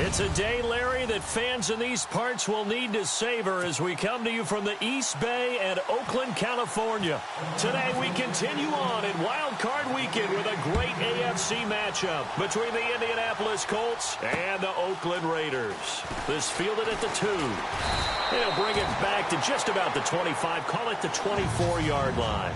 It's a day, Larry, that fans in these parts will need to savor as we come to you from the East Bay and Oakland, California. Today, we continue on in Wild Card Weekend with a great AFC matchup between the Indianapolis Colts and the Oakland Raiders. This fielded at the 2. They'll bring it back to just about the 25, call it the 24-yard line.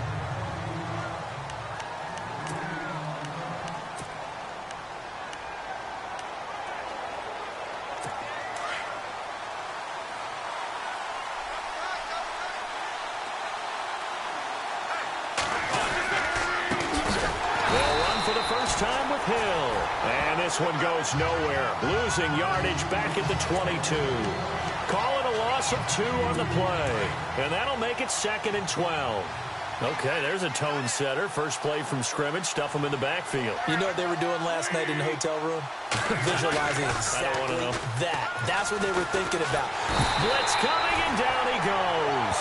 Time with Hill. And this one goes nowhere. Losing yardage back at the 22. Call it a loss of 2 on the play. And that'll make it 2nd and 12. Okay, there's a tone setter. First play from scrimmage. Stuff them in the backfield. You know what they were doing last night in the hotel room? Visualizing exactly that. That's what they were thinking about. Blitz coming, and down he goes.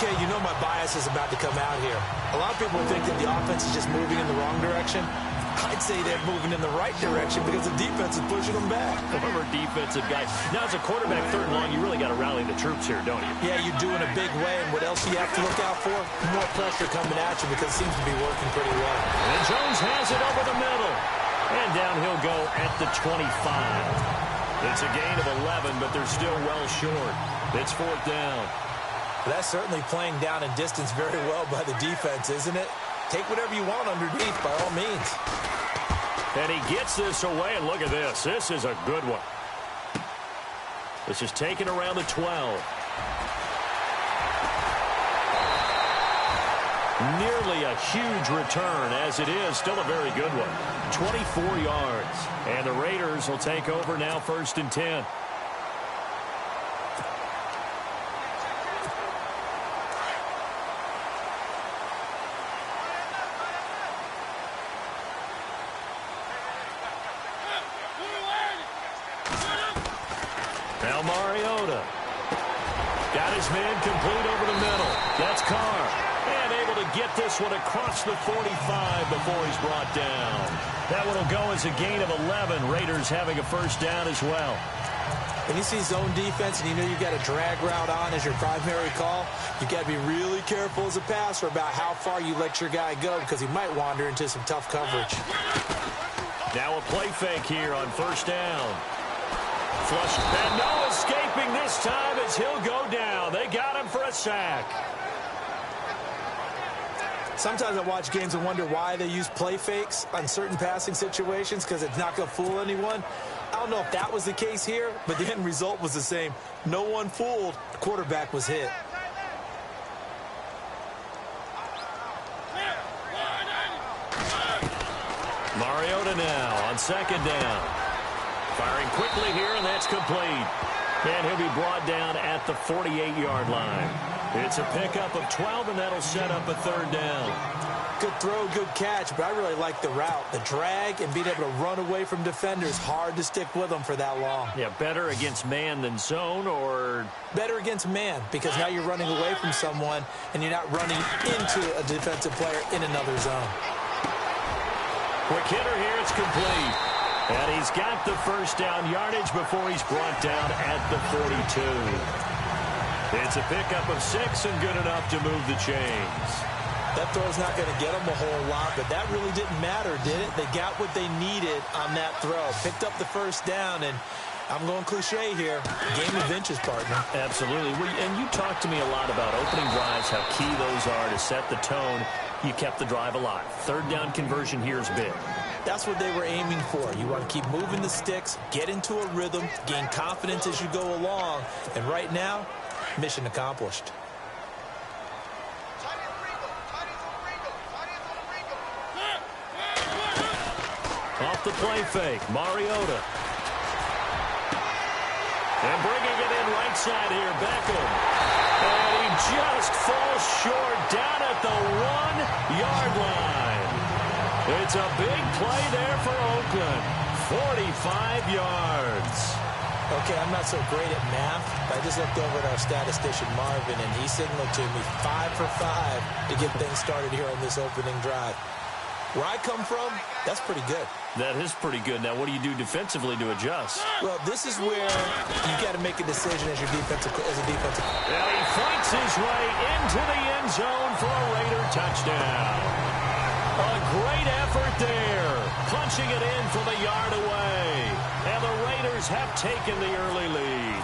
Okay, you know my bias is about to come out here. A lot of people think that the offense is just moving in the wrong direction. I'd say they're moving in the right direction because the defense is pushing them back. Former defensive guy. Now, as a quarterback, 3rd and long, you really got to rally the troops here, don't you? Yeah, you do in a big way. And what else do you have to look out for? More pressure coming at you because it seems to be working pretty well. And Jones has it over the middle. And down he'll go at the 25. It's a gain of 11, but they're still well short. It's 4th down. That's certainly playing down in distance very well by the defense, isn't it? Take whatever you want underneath, by all means. And he gets this away, and look at this. This is a good one. This is taken around the 12. Nearly a huge return, as it is. Still a very good one. 24 yards. And the Raiders will take over now, 1st and 10. Now Mariota. Got his man complete over the middle. That's Carr. And able to get this one across the 45 before he's brought down. That one will go as a gain of 11. Raiders having a 1st down as well. When you see zone defense and you know you've got a drag route on as your primary call, you've got to be really careful as a passer about how far you let your guy go because he might wander into some tough coverage. Now a play fake here on 1st down. Flush, and no escaping this time as he'll go down. They got him for a sack. Sometimes I watch games and wonder why they use play fakes on certain passing situations because it's not going to fool anyone. I don't know if that was the case here, but the end result was the same. No one fooled. The quarterback was hit. Mariota now on 2nd down. Firing quickly here, and that's complete. And he'll be brought down at the 48-yard line. It's a pickup of 12, and that'll set up a 3rd down. Good throw, good catch, but I really like the route. The drag and being able to run away from defenders, hard to stick with them for that long. Yeah, better against man than zone, or? Better against man, because now you're running away from someone, and you're not running into a defensive player in another zone. Quick hitter here, it's complete. And he's got the 1st down yardage before he's brought down at the 42. It's a pickup of 6 and good enough to move the chains. That throw's not going to get them a whole lot, but that really didn't matter, did it? They got what they needed on that throw. Picked up the 1st down, and I'm going cliche here. Game of inches, partner. Absolutely. And you talked to me a lot about opening drives, how key those are to set the tone. You kept the drive alive. 3rd down conversion here is big. That's what they were aiming for. You want to keep moving the sticks, get into a rhythm, gain confidence as you go along. And right now, mission accomplished. Off the play fake, Mariota. And bringing it in right side here, Beckham. And he just falls short down at the 1-yard line. It's a big play there for Oakland. 45 yards. Okay, I'm not so great at math, but I just looked over at our statistician, Marvin, and he signaled to me 5 for 5 to get things started here on this opening drive. Where I come from, that's pretty good. That is pretty good. Now, what do you do defensively to adjust? Well, this is where you got to make a decision as a defensive. Well, he fights his way into the end zone for a Raider touchdown. A great effort there, punching it in from a yard away. And the Raiders have taken the early lead.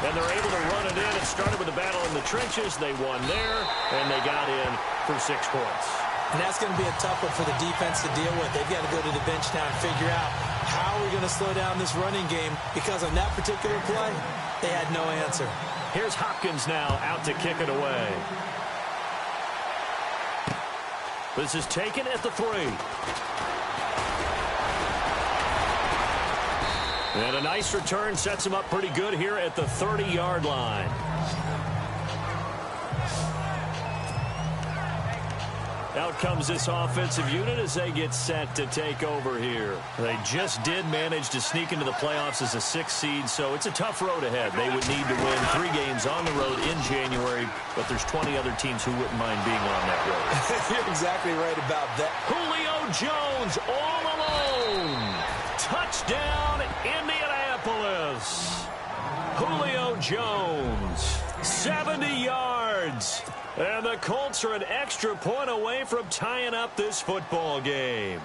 And they're able to run it in. It started with a battle in the trenches. They won there, and they got in for 6 points. And that's going to be a tough one for the defense to deal with. They've got to go to the bench now and figure out how we're going to slow down this running game, because on that particular play, they had no answer. Here's Hopkins now out to kick it away. This is taken at the 3. And a nice return sets him up pretty good here at the 30-yard line. Out comes this offensive unit as they get set to take over here. They just did manage to sneak into the playoffs as a 6th seed, so it's a tough road ahead. They would need to win 3 games on the road in January, but there's 20 other teams who wouldn't mind being on that road. You're exactly right about that. Julio Jones all alone. Touchdown, Indianapolis. Julio Jones, 70 yards. And the Colts are an extra point away from tying up this football game.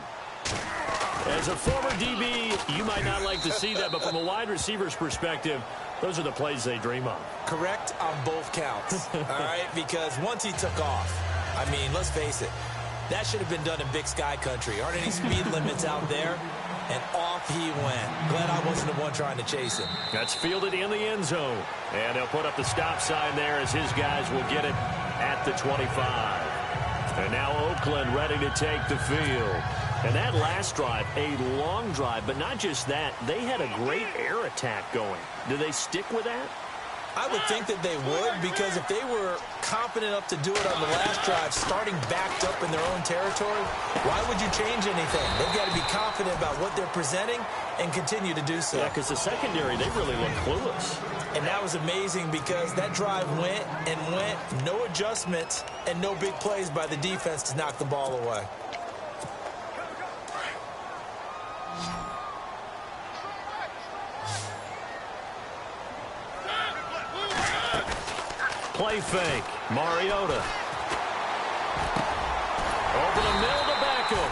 As a former DB, you might not like to see that, but from a wide receiver's perspective, those are the plays they dream of. Correct on both counts, all right? Because once he took off, I mean, let's face it, that should have been done in Big Sky Country. Aren't any speed limits out there? And off he went. Glad I wasn't the one trying to chase him. That's fielded in the end zone. And he'll put up the stop sign there as his guys will get it at the 25. And now Oakland ready to take the field. And that last drive, a long drive, but not just that, they had a great air attack going. Do they stick with that? I would think that they would, because if they were confident enough to do it on the last drive, starting backed up in their own territory, why would you change anything? They've got to be confident about what they're presenting and continue to do so. Yeah, because the secondary, they really look clueless. And that was amazing, because that drive went and went, no adjustments and no big plays by the defense to knock the ball away. Play fake. Mariota. Over the middle to Beckham.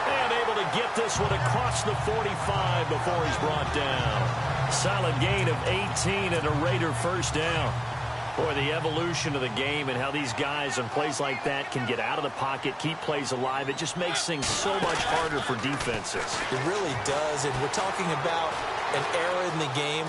And able to get this one across the 45 before he's brought down. Solid gain of 18 and a Raider first down. Boy, the evolution of the game and how these guys on plays like that can get out of the pocket, keep plays alive, it just makes things so much harder for defenses. It really does, and we're talking about an era in the game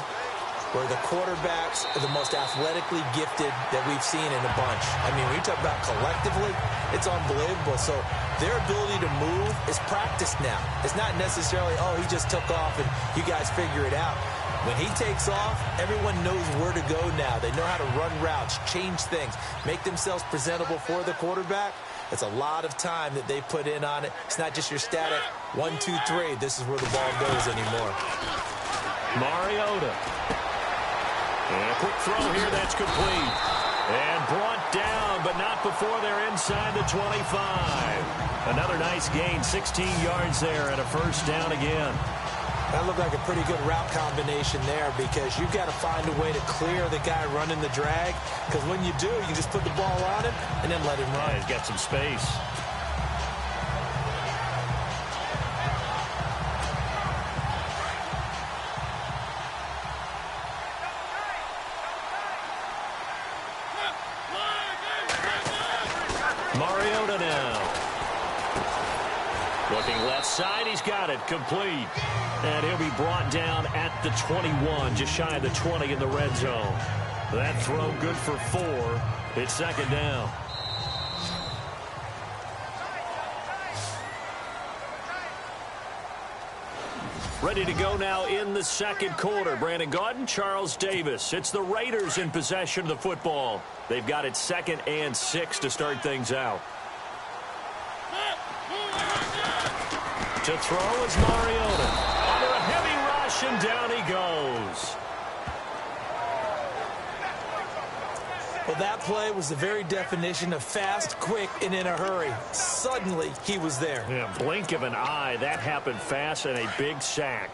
where the quarterbacks are the most athletically gifted that we've seen in a bunch. I mean, when you talk about collectively, it's unbelievable. So their ability to move is practiced now. It's not necessarily, oh, he just took off and you guys figure it out. When he takes off, everyone knows where to go now. They know how to run routes, change things, make themselves presentable for the quarterback. It's a lot of time that they put in on it. It's not just your static 1, 2, 3. This is where the ball goes anymore. Mariota. And a quick throw here, that's complete. And brought down, but not before they're inside the 25. Another nice gain, 16 yards there and a first down again. That looked like a pretty good route combination there, because you've got to find a way to clear the guy running the drag, because when you do, you can just put the ball on him and then let him run. Yeah, he's got some space. Mariota now. Looking left side, he's got it, complete. And he'll be brought down at the 21, just shy of the 20 in the red zone. That throw good for 4. It's second down. Ready to go now in the second quarter. Brandon Gaudin, Charles Davis. It's the Raiders in possession of the football. They've got it 2nd and 6 to start things out. To throw is Mariota. Under a heavy rush, and down he goes. Well, that play was the very definition of fast, quick, and in a hurry. Suddenly, he was there. Yeah, blink of an eye. That happened fast and a big sack.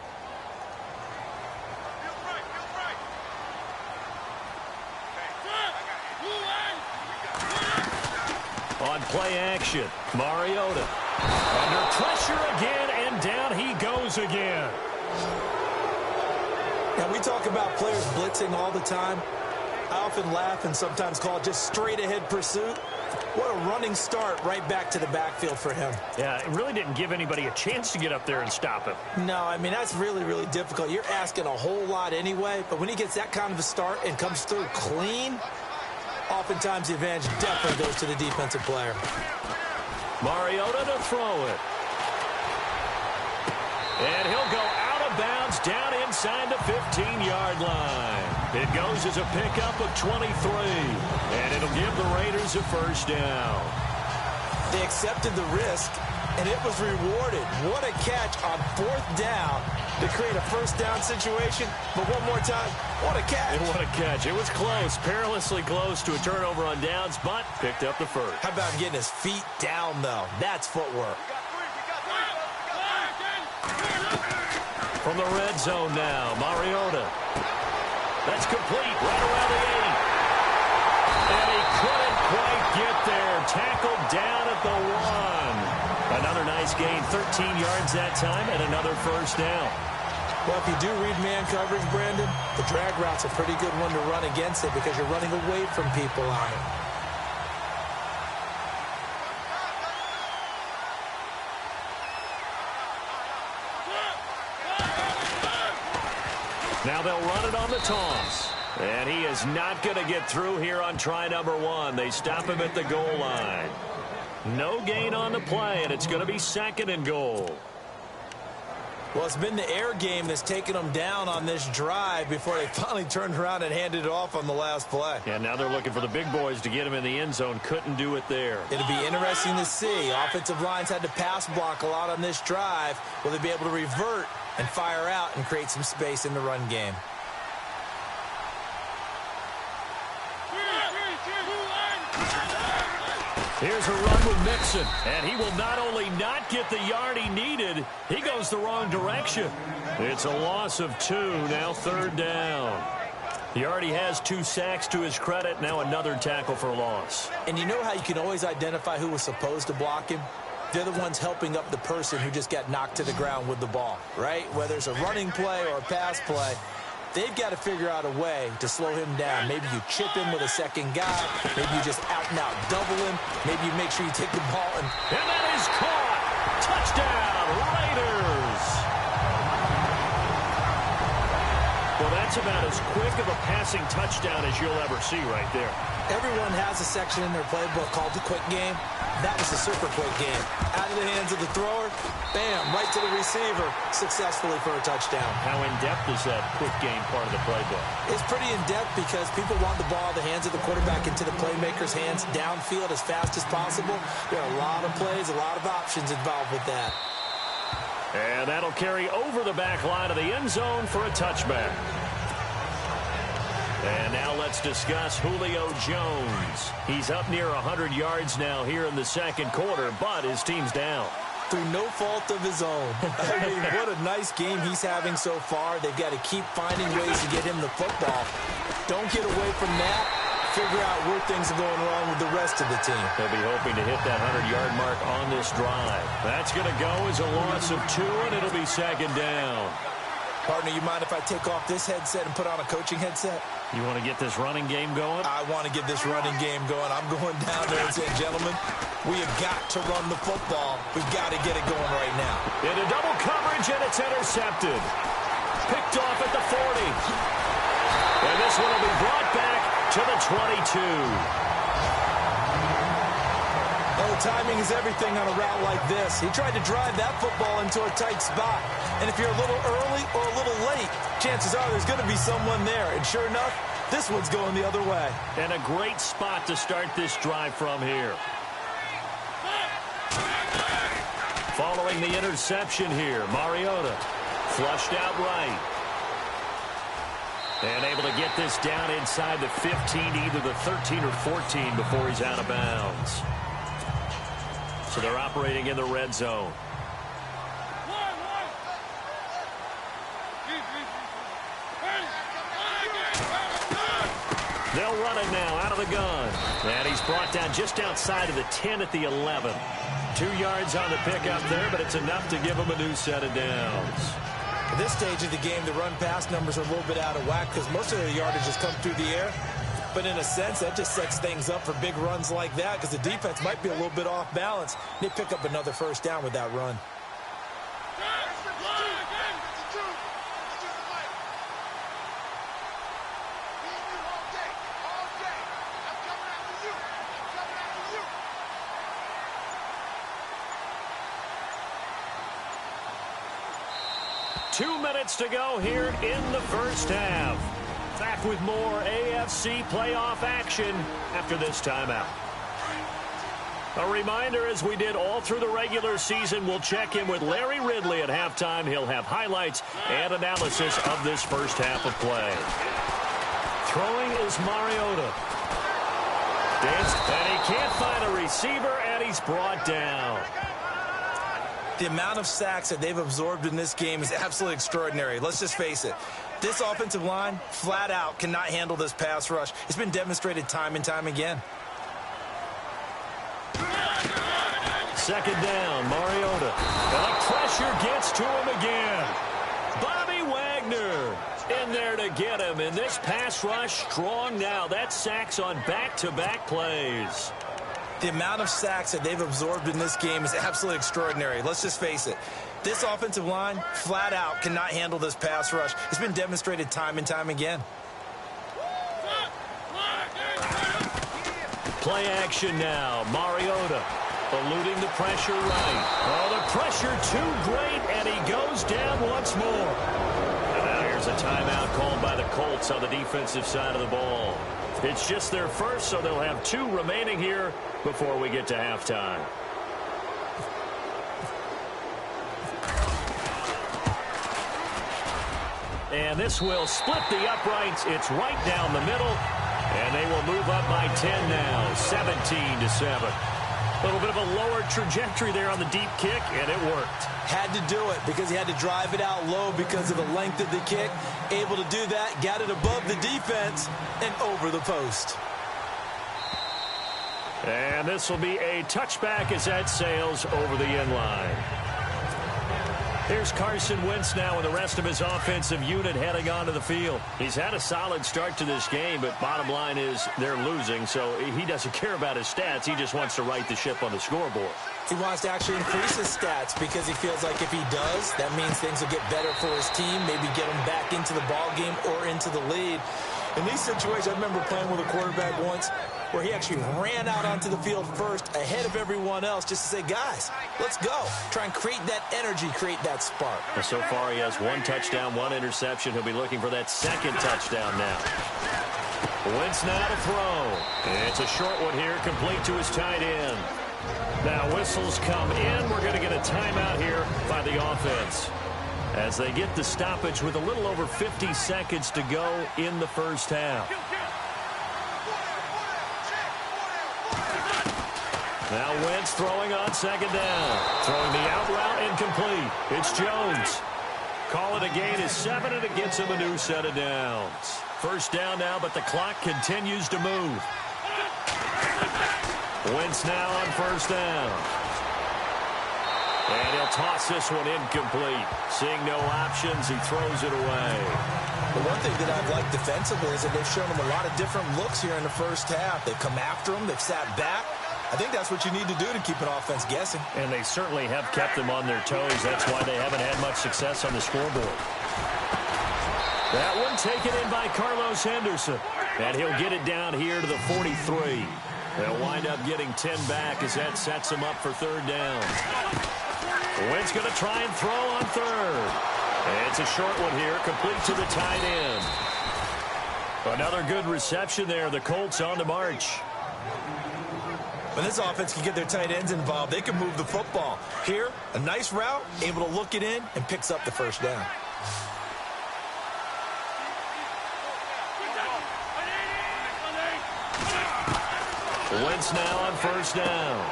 On play action, Mariota. Under pressure again, and down he goes again. Now, we talk about players blitzing all the time. I often laugh and sometimes call it just straight-ahead pursuit. What a running start right back to the backfield for him. Yeah, it really didn't give anybody a chance to get up there and stop him. No, I mean, that's really, really difficult. You're asking a whole lot anyway, but when he gets that kind of a start and comes through clean, oftentimes the advantage definitely goes to the defensive player. Mariota to throw it. And he'll go out of bounds down inside the 15-yard line. It goes as a pickup of 23, and it'll give the Raiders a first down. They accepted the risk, and it was rewarded. What a catch on 4th down to create a first down situation. But one more time, what a catch. And what a catch. It was close, perilously close to a turnover on downs, but picked up the first. How about getting his feet down, though? That's footwork. From the red zone now, Mariota. That's complete right around the 8. And he couldn't quite get there. Tackled down at the 1. Another nice gain, 13 yards that time, and another first down. Well, if you do read man coverage, Brandon, the drag route's a pretty good one to run against it because you're running away from people on it. Now they'll run it on the toss. And he is not going to get through here on try number 1. They stop him at the goal line. No gain on the play, and it's going to be 2nd and goal. Well, it's been the air game that's taken them down on this drive before they finally turned around and handed it off on the last play. And now they're looking for the big boys to get him in the end zone. Couldn't do it there. It'll be interesting to see. Offensive lines had to pass block a lot on this drive. Will they be able to revert and fire out and create some space in the run game? Here's a run with Mixon, and he will not only not get the yard he needed, he goes the wrong direction. It's a loss of 2, now 3rd down. He already has 2 sacks to his credit, now another tackle for loss. And you know how you can always identify who was supposed to block him? They're the ones helping up the person who just got knocked to the ground with the ball, right? Whether it's a running play or a pass play, they've got to figure out a way to slow him down. Maybe you chip him with a second guy. Maybe you just out-and-out double him. Maybe you make sure you take the ball and that is caught. Touchdown, Raiders. Well, that's about as quick of a passing touchdown as you'll ever see right there. Everyone has a section in their playbook called the quick game. That was the super quick game. Out of the hands of the thrower, bam, right to the receiver, successfully for a touchdown. How in-depth is that quick game part of the playbook? It's pretty in-depth because people want the ball out of the hands of the quarterback into the playmaker's hands downfield as fast as possible. There are a lot of plays, a lot of options involved with that. And that'll carry over the back line of the end zone for a touchback. And now let's discuss Julio Jones. He's up near 100 yards now here in the 2nd quarter, but his team's down. Through no fault of his own. I mean, what a nice game he's having so far. They've got to keep finding ways to get him the football. Don't get away from that. Figure out where things are going wrong with the rest of the team. They'll be hoping to hit that 100-yard mark on this drive. That's going to go as a loss of 2, and it'll be 2nd down. Partner, you mind if I take off this headset and put on a coaching headset? You want to get this running game going? I want to get this running game going. I'm going down there and saying, gentlemen, we have got to run the football. We've got to get it going right now. Into double coverage, and it's intercepted. Picked off at the 40. And this one will be brought back to the 22. Oh, timing is everything on a route like this. He tried to drive that football into a tight spot. And if you're a little early or a little late, chances are there's going to be someone there. And sure enough, this one's going the other way. And a great spot to start this drive from here. Following the interception here, Mariota flushed out right. And able to get this down inside the 15, either the 13 or 14 before he's out of bounds. So they're operating in the red zone. They'll run it now out of the gun. And he's brought down just outside of the 10 at the 11. 2 yards on the pickup there, but it's enough to give him a new set of downs. At this stage of the game, the run-pass numbers are a little bit out of whack because most of their yardage has come through the air. But in a sense, that just sets things up for big runs like that because the defense might be a little bit off balance. They pick up another first down with that run. Two minutes to go here in the first half. Back with more AFC playoff action after this timeout. A reminder, as we did all through the regular season, we'll check in with Larry Ridley at halftime. He'll have highlights and analysis of this first half of play. Throwing is Mariota. And he can't find a receiver, and he's brought down. The amount of sacks that they've absorbed in this game is absolutely extraordinary. Let's just face it. This offensive line, flat out, cannot handle this pass rush. It's been demonstrated time and time again. Second down, Mariota. And the pressure gets to him again. Bobby Wagner in there to get him. And this pass rush strong now. That's sacks on back-to-back plays. The amount of sacks that they've absorbed in this game is absolutely extraordinary. Let's just face it. This offensive line, flat out, cannot handle this pass rush. It's been demonstrated time and time again. Play action now. Mariota eluding the pressure right. Oh, the pressure too great, and he goes down once more. And now here's a timeout called by the Colts on the defensive side of the ball. It's just their first, so they'll have 2 remaining here before we get to halftime. And this will split the uprights. It's right down the middle. And they will move up by 10 now, 17-7. A little bit of a lower trajectory there on the deep kick, and it worked. Had to do it because he had to drive it out low because of the length of the kick. Able to do that, got it above the defense and over the post. And this will be a touchback as that sails over the end line. Here's Carson Wentz now and the rest of his offensive unit heading onto the field. He's had a solid start to this game, but bottom line is they're losing, so he doesn't care about his stats. He just wants to right the ship on the scoreboard. He wants to actually increase his stats because he feels like if he does, that means things will get better for his team, maybe get him back into the ball game or into the lead. In these situations, I remember playing with a quarterback once where he actually ran out onto the field first ahead of everyone else just to say, guys, let's go. Try and create that energy, create that spark. Well, so far he has 1 touchdown, 1 interception. He'll be looking for that second touchdown now. Wentz now to throw. It's a short one here, complete to his tight end. Now whistles come in. We're going to get a timeout here by the offense as they get the stoppage with a little over 50 seconds to go in the first half. Now Wentz throwing on second down. Throwing the out route incomplete. It's Jones. Call it a gain of 7, and it gets him a new set of downs. First down now, but the clock continues to move. Wentz now on first down. And he'll toss this one incomplete. Seeing no options, he throws it away. The one thing that I've liked defensively is that they've shown him a lot of different looks here in the first half. They've come after him. They've sat back. I think that's what you need to do to keep an offense guessing. And they certainly have kept them on their toes. That's why they haven't had much success on the scoreboard. That one taken in by Carlos Henderson. And he'll get it down here to the 43. They'll wind up getting 10 back as that sets them up for third down. Wentz going to try and throw on third. It's a short one here, complete to the tight end. Another good reception there. The Colts on the march. When this offense can get their tight ends involved, they can move the football. Here, a nice route, able to look it in, and picks up the first down. Wentz now on first down.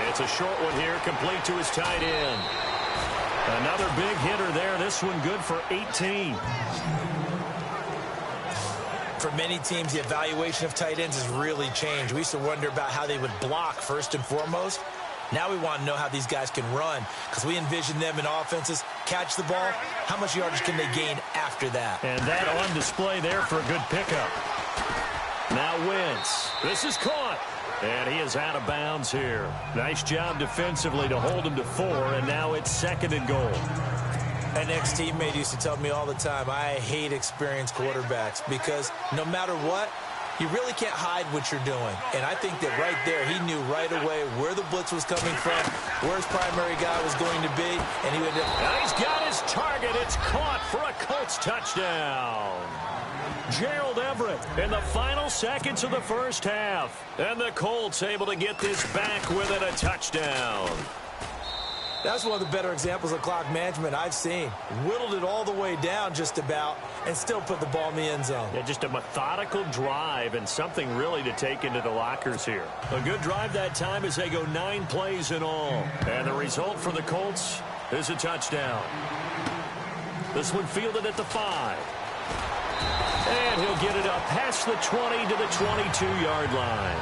It's a short one here, complete to his tight end. Another big hitter there. This one good for 18. For many teams, the evaluation of tight ends has really changed. We used to wonder about how they would block first and foremost. Now we want to know how these guys can run, because we envision them in offenses catch the ball. How much yardage can they gain after that? And that on display there for a good pickup. Now Wentz. This is caught. And he is out of bounds here. Nice job defensively to hold him to 4, and now it's 2nd and goal. An ex-teammate used to tell me all the time, I hate experienced quarterbacks because no matter what, you really can't hide what you're doing. And I think that right there, he knew right away where the blitz was coming from, where his primary guy was going to be, and he would... And he's got his target. It's caught for a Colts touchdown. Gerald Everett in the final seconds of the first half. And the Colts able to get this back within a touchdown. That's one of the better examples of clock management I've seen. Whittled it all the way down just about and still put the ball in the end zone. Yeah, just a methodical drive and something really to take into the lockers here. A good drive that time as they go 9 plays in all. And the result for the Colts is a touchdown. This one fielded at the 5. And he'll get it up past the 20 to the 22-yard line.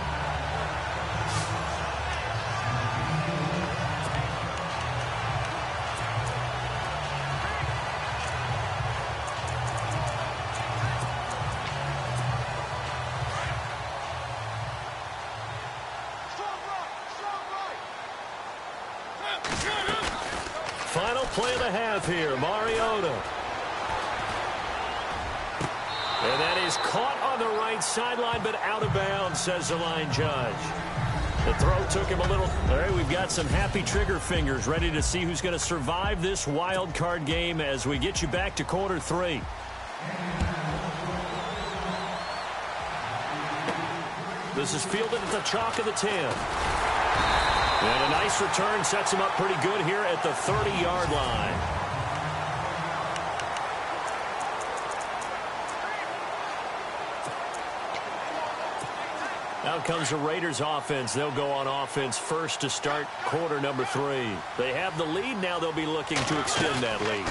Final play of the half here, Mariota. And that is caught on the right sideline, but out of bounds, says the line judge. The throw took him a little. All right, we've got some happy trigger fingers ready to see who's going to survive this wild card game as we get you back to quarter 3. This is fielded at the chalk of the 10. And a nice return sets him up pretty good here at the 30-yard line. Out comes the Raiders offense. They'll go on offense first to start quarter number 3. They have the lead. Now they'll be looking to extend that lead.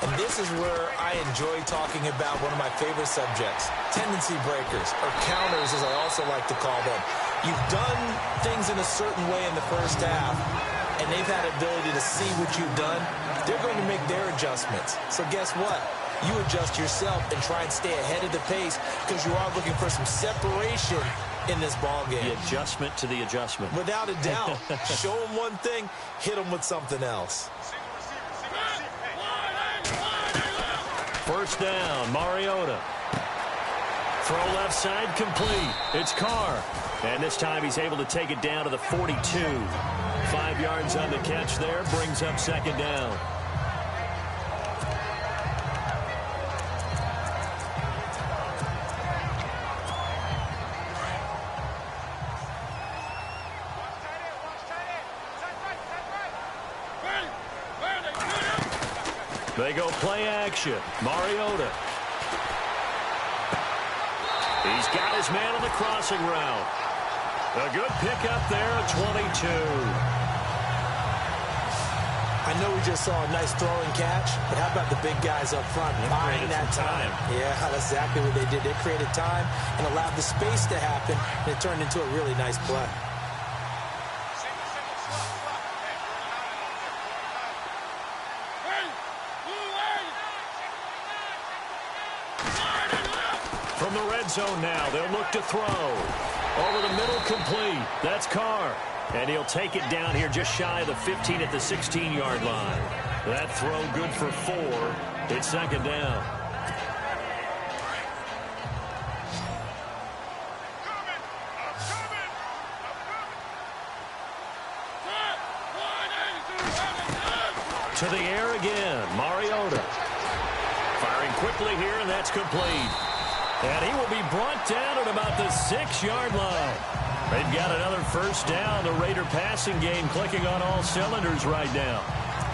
And this is where I enjoy talking about one of my favorite subjects, tendency breakers, or counters as I also like to call them. You've done things in a certain way in the first half, and they've had ability to see what you've done. They're going to make their adjustments. So guess what? You adjust yourself and try and stay ahead of the pace because you are looking for some separation in this ball game. The adjustment to the adjustment. Without a doubt. Show them one thing, hit them with something else. First down, Mariota. Throw left side, complete. It's Carr. And this time he's able to take it down to the 42. 5 yards on the catch there, brings up 2nd down. They go play action. Mariota. He's got his man on the crossing route. A good pickup there at 22. I know we just saw a nice throw and catch, but how about the big guys up front buying that time? Yeah, that's exactly what they did. They created time and allowed the space to happen, and it turned into a really nice play. From the red zone now, they'll look to throw. Over the middle, complete. That's Carr. And he'll take it down here just shy of the 15 at the 16-yard line. That throw good for 4. It's 2nd down. To the air again, Mariota. Firing quickly here, and that's complete. And he will be brought down at about the 6-yard line. They've got another first down. The Raider passing game clicking on all cylinders right now.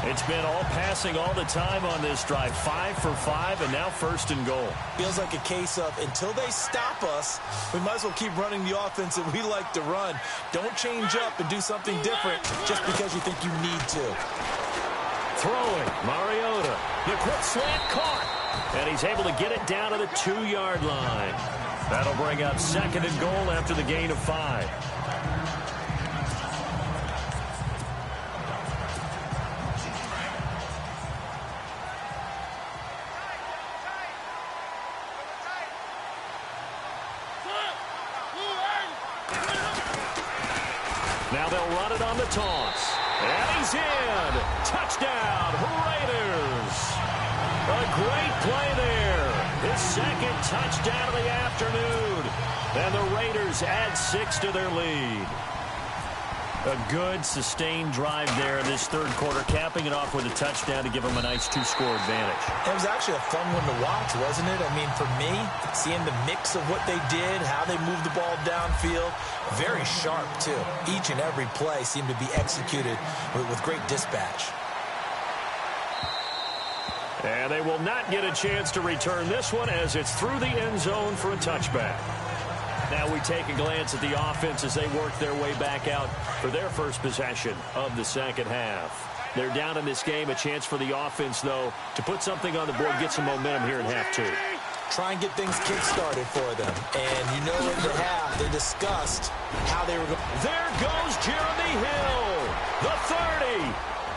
It's been all passing all the time on this drive. 5 for 5, and now 1st and goal. Feels like a case of until they stop us, we might as well keep running the offense that we like to run. Don't change up and do something different just because you think you need to. Throwing, Mariota. The quick slant caught. And he's able to get it down to the 2-yard line. That'll bring up 2nd and goal after the gain of 5. Now they'll run it on the toss. And he's in. Touchdown, Raiders. A great play there. His 2nd touchdown of the afternoon. And the Raiders add 6 to their lead. A good, sustained drive there in this 3rd quarter, capping it off with a touchdown to give them a nice 2-score advantage. It was actually a fun one to watch, wasn't it? I mean, for me, seeing the mix of what they did, how they moved the ball downfield, very sharp, too. Each and every play seemed to be executed with great dispatch. And they will not get a chance to return this one as it's through the end zone for a touchback. Now we take a glance at the offense as they work their way back out for their first possession of the 2nd half. They're down in this game. A chance for the offense, though, to put something on the board, get some momentum here in half 2. Try and get things kick-started for them. And you know in the half, they discussed how they were going. There goes Jeremy Hill. The 30.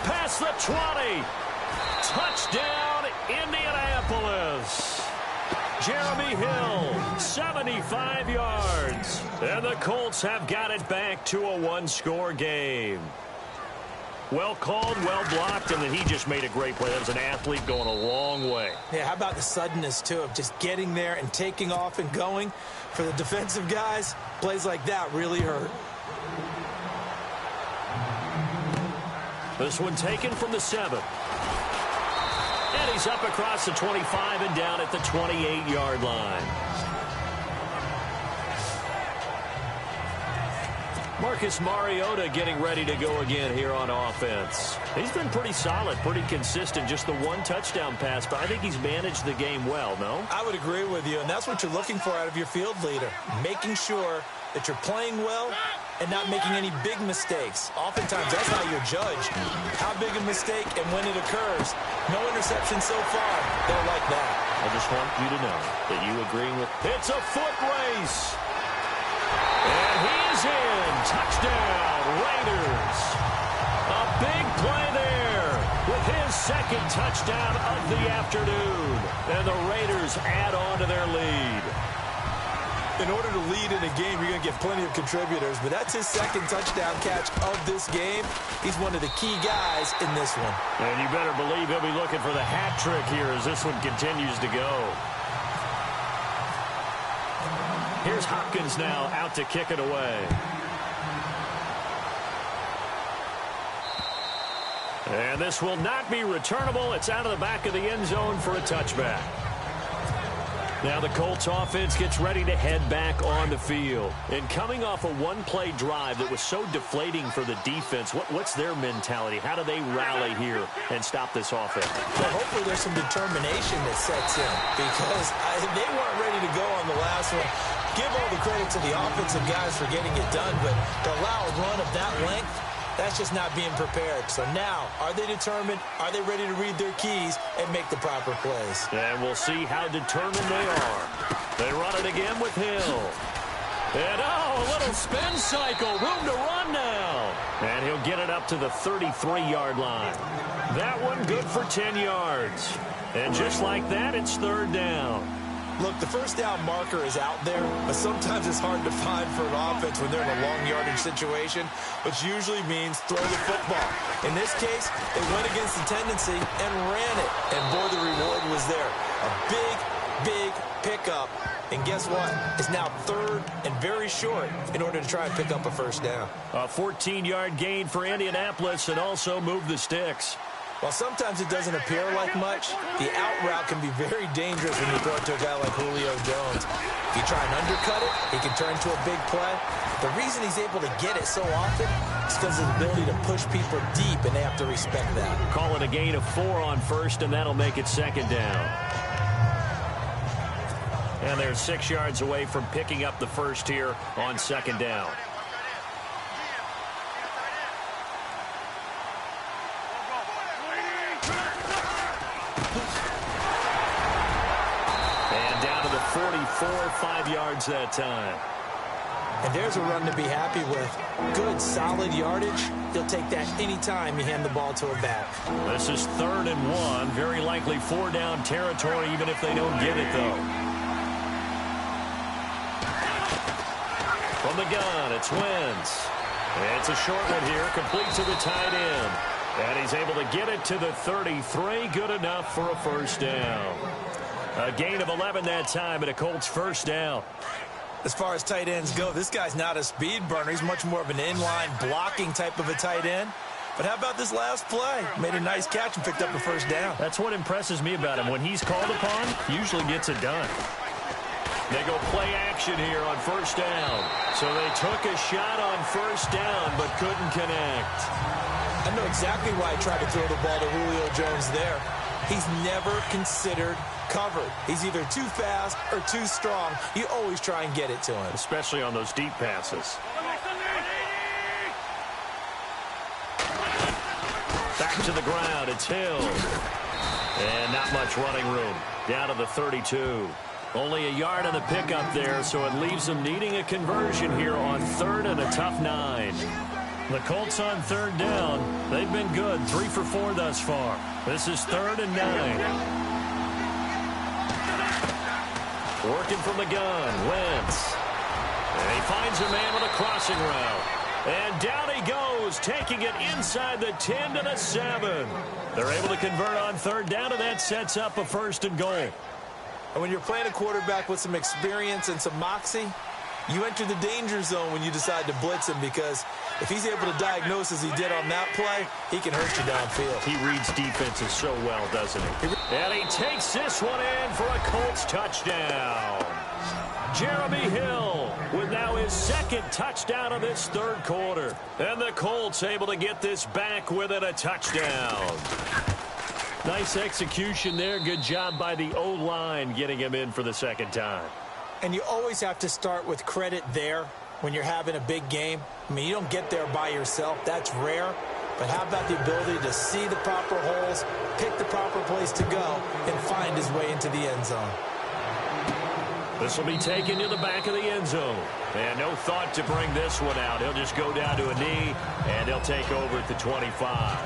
Past the 20. Touchdown, Indianapolis. Jeremy Hill, 75 yards. And the Colts have got it back to a 1-score game. Well called, well blocked, and then he just made a great play. That was an athlete going a long way. Yeah, how about the suddenness, too, of just getting there and taking off and going? For the defensive guys, plays like that really hurt. This one taken from the 7. And he's up across the 25 and down at the 28-yard line. Marcus Mariota getting ready to go again here on offense. He's been pretty solid, pretty consistent, just the 1 touchdown pass, but I think he's managed the game well, no? I would agree with you, and that's what you're looking for out of your field leader, making sure that you're playing well and not making any big mistakes. Oftentimes, that's how you're judged. How big a mistake and when it occurs. No interception so far. They're like that. I just want you to know that you agreeing with... It's a foot race. And he is in. Touchdown, Raiders. A big play there with his 2nd touchdown of the afternoon. And the Raiders add on to their lead. In order to lead in a game, you're going to get plenty of contributors, but that's his 2nd touchdown catch of this game. He's one of the key guys in this one. And you better believe he'll be looking for the hat trick here as this one continues to go. Here's Hopkins now out to kick it away. And this will not be returnable. It's out of the back of the end zone for a touchback. Now the Colts offense gets ready to head back on the field. And coming off a 1-play drive that was so deflating for the defense, what's their mentality? How do they rally here and stop this offense? Well, hopefully there's some determination that sets in because they weren't ready to go on the last one. Give all the credit to the offensive guys for getting it done, but to allow a run of that length, that's just not being prepared. So now, are they determined? Are they ready to read their keys and make the proper plays? And we'll see how determined they are. They run it again with Hill. And, a little spin cycle. Room to run now. And he'll get it up to the 33-yard line. That one good for 10 yards. And just like that, it's 3rd down. Look, the first down marker is out there, but sometimes it's hard to find for an offense when they're in a long yardage situation, which usually means throw the football. In this case, they went against the tendency and ran it, and boy, the reward was there. A big pickup, and guess what? It's now 3rd and very short in order to try and pick up a first down. A 14-yard gain for Indianapolis and also move the sticks. While sometimes it doesn't appear like much, the out route can be very dangerous when you throw it to a guy like Julio Jones. If you try and undercut it, he can turn into a big play. The reason he's able to get it so often is just because of his ability to push people deep, and they have to respect that. Call it a gain of 4 on first, and that'll make it second down. And they're 6 yards away from picking up the first here on second down. And down to the 44, 5 yards that time. And there's a run to be happy with. Good, solid yardage. He'll take that anytime you hand the ball to a back. This is 3rd and 1. Very likely 4-down territory, even if they don't get it, though. From the gun, it's Wentz. It's a short one here, complete to the tight end. And he's able to get it to the 33. Good enough for a first down. A gain of 11 that time, and a Colts first down. As far as tight ends go, this guy's not a speed burner. He's much more of an inline blocking type of a tight end. But how about this last play? Made a nice catch and picked up a first down. That's what impresses me about him. When he's called upon, he usually gets it done. They go play action here on first down. So they took a shot on first down but couldn't connect. I know exactly why he tried to throw the ball to Julio Jones there. He's never considered covered. He's either too fast or too strong. You always try and get it to him. Especially on those deep passes. Back to the ground. It's Hill. And not much running room. Down to the 32. Only a yard on the pickup there, so it leaves them needing a conversion here on 3rd and a tough 9. The Colts on 3rd down. They've been good. 3 for 4 thus far. This is 3rd and 9. Working from the gun, Wentz. And he finds a man with a crossing route. And down he goes, taking it inside the 10 to the 7. They're able to convert on 3rd down, and that sets up a 1st and goal. And when you're playing a quarterback with some experience and some moxie, you enter the danger zone when you decide to blitz him, because if he's able to diagnose as he did on that play, he can hurt you downfield. He reads defenses so well, doesn't he? And he takes this one in for a Colts touchdown. Jeremy Hill with now his 2nd touchdown of this 3rd quarter. And the Colts able to get this back with it, a touchdown. Nice execution there. Good job by the O-line getting him in for the 2nd time. And you always have to start with credit there when you're having a big game. I mean, you don't get there by yourself. That's rare. But how about the ability to see the proper holes, pick the proper place to go, and find his way into the end zone? This will be taken to the back of the end zone. And no thought to bring this one out. He'll just go down to a knee, and he'll take over at the 25.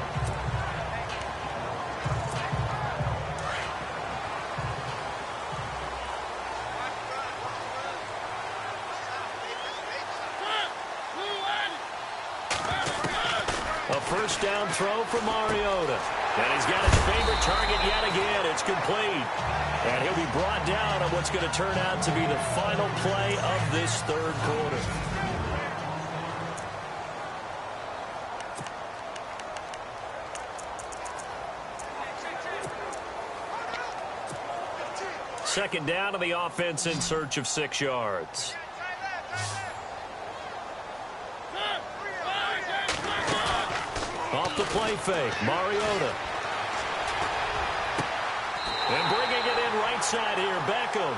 A first down throw for Mariota. And he's got his favorite target yet again. It's complete. And he'll be brought down on what's going to turn out to be the final play of this 3rd quarter. Second down, and the offense in search of 6 yards. Off the play fake, Mariota. And bringing it in right side here, Beckham.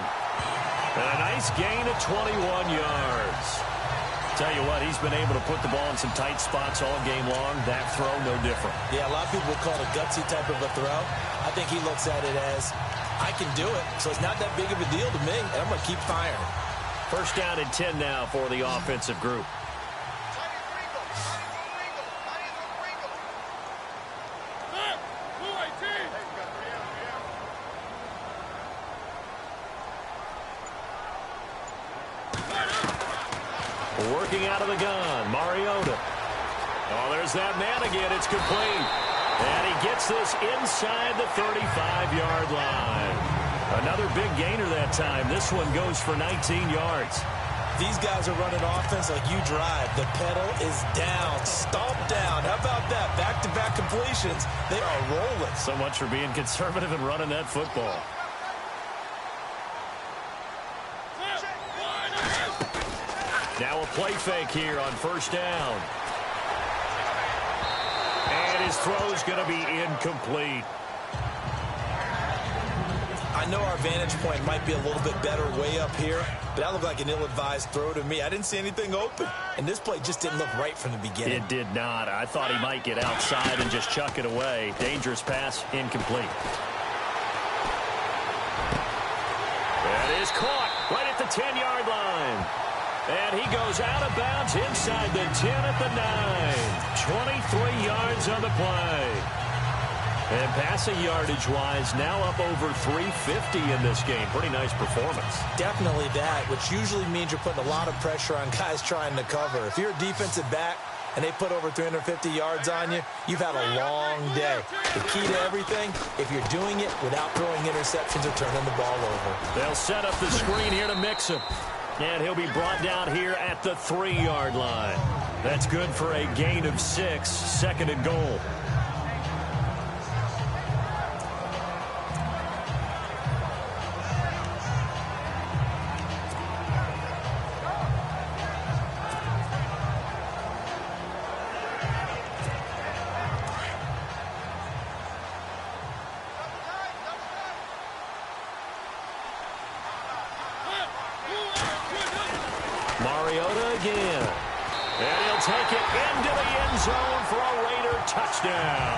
And a nice gain of 21 yards. Tell you what, he's been able to put the ball in some tight spots all game long. That throw, no different. Yeah, a lot of people would call it a gutsy type of a throw. I think he looks at it as, I can do it, so it's not that big of a deal to me, and I'm going to keep firing. First down and 10 now for the offensive group. Working out of the gun, Mariota. Oh, there's that man again. It's complete. And he gets this inside the 35-yard line. Another big gainer that time. This one goes for 19 yards. These guys are running offense like you drive. The pedal is down, stomp down. How about that? Back-to-back completions. They are rolling. So much for being conservative and running that football. Now a play fake here on first down. throw's going to be incomplete. I know our vantage point might be a little bit better way up here, but that looked like an ill-advised throw to me. I didn't see anything open, and this play just didn't look right from the beginning. It did not. I thought he might get outside and just chuck it away. Dangerous pass, incomplete. That is caught right at the 10-yard line. And he goes out of bounds inside the 10 at the 9. 23 yards on the play. And passing yardage-wise, now up over 350 in this game. Pretty nice performance. Definitely that, which usually means you're putting a lot of pressure on guys trying to cover. If you're a defensive back and they put over 350 yards on you, you've had a long day. The key to everything, if you're doing it without throwing interceptions or turning the ball over. They'll set up the screen here to mix him. And he'll be brought down here at the 3-yard line. That's good for a gain of 6, second and goal. Again. And he'll take it into the end zone for a Raider touchdown.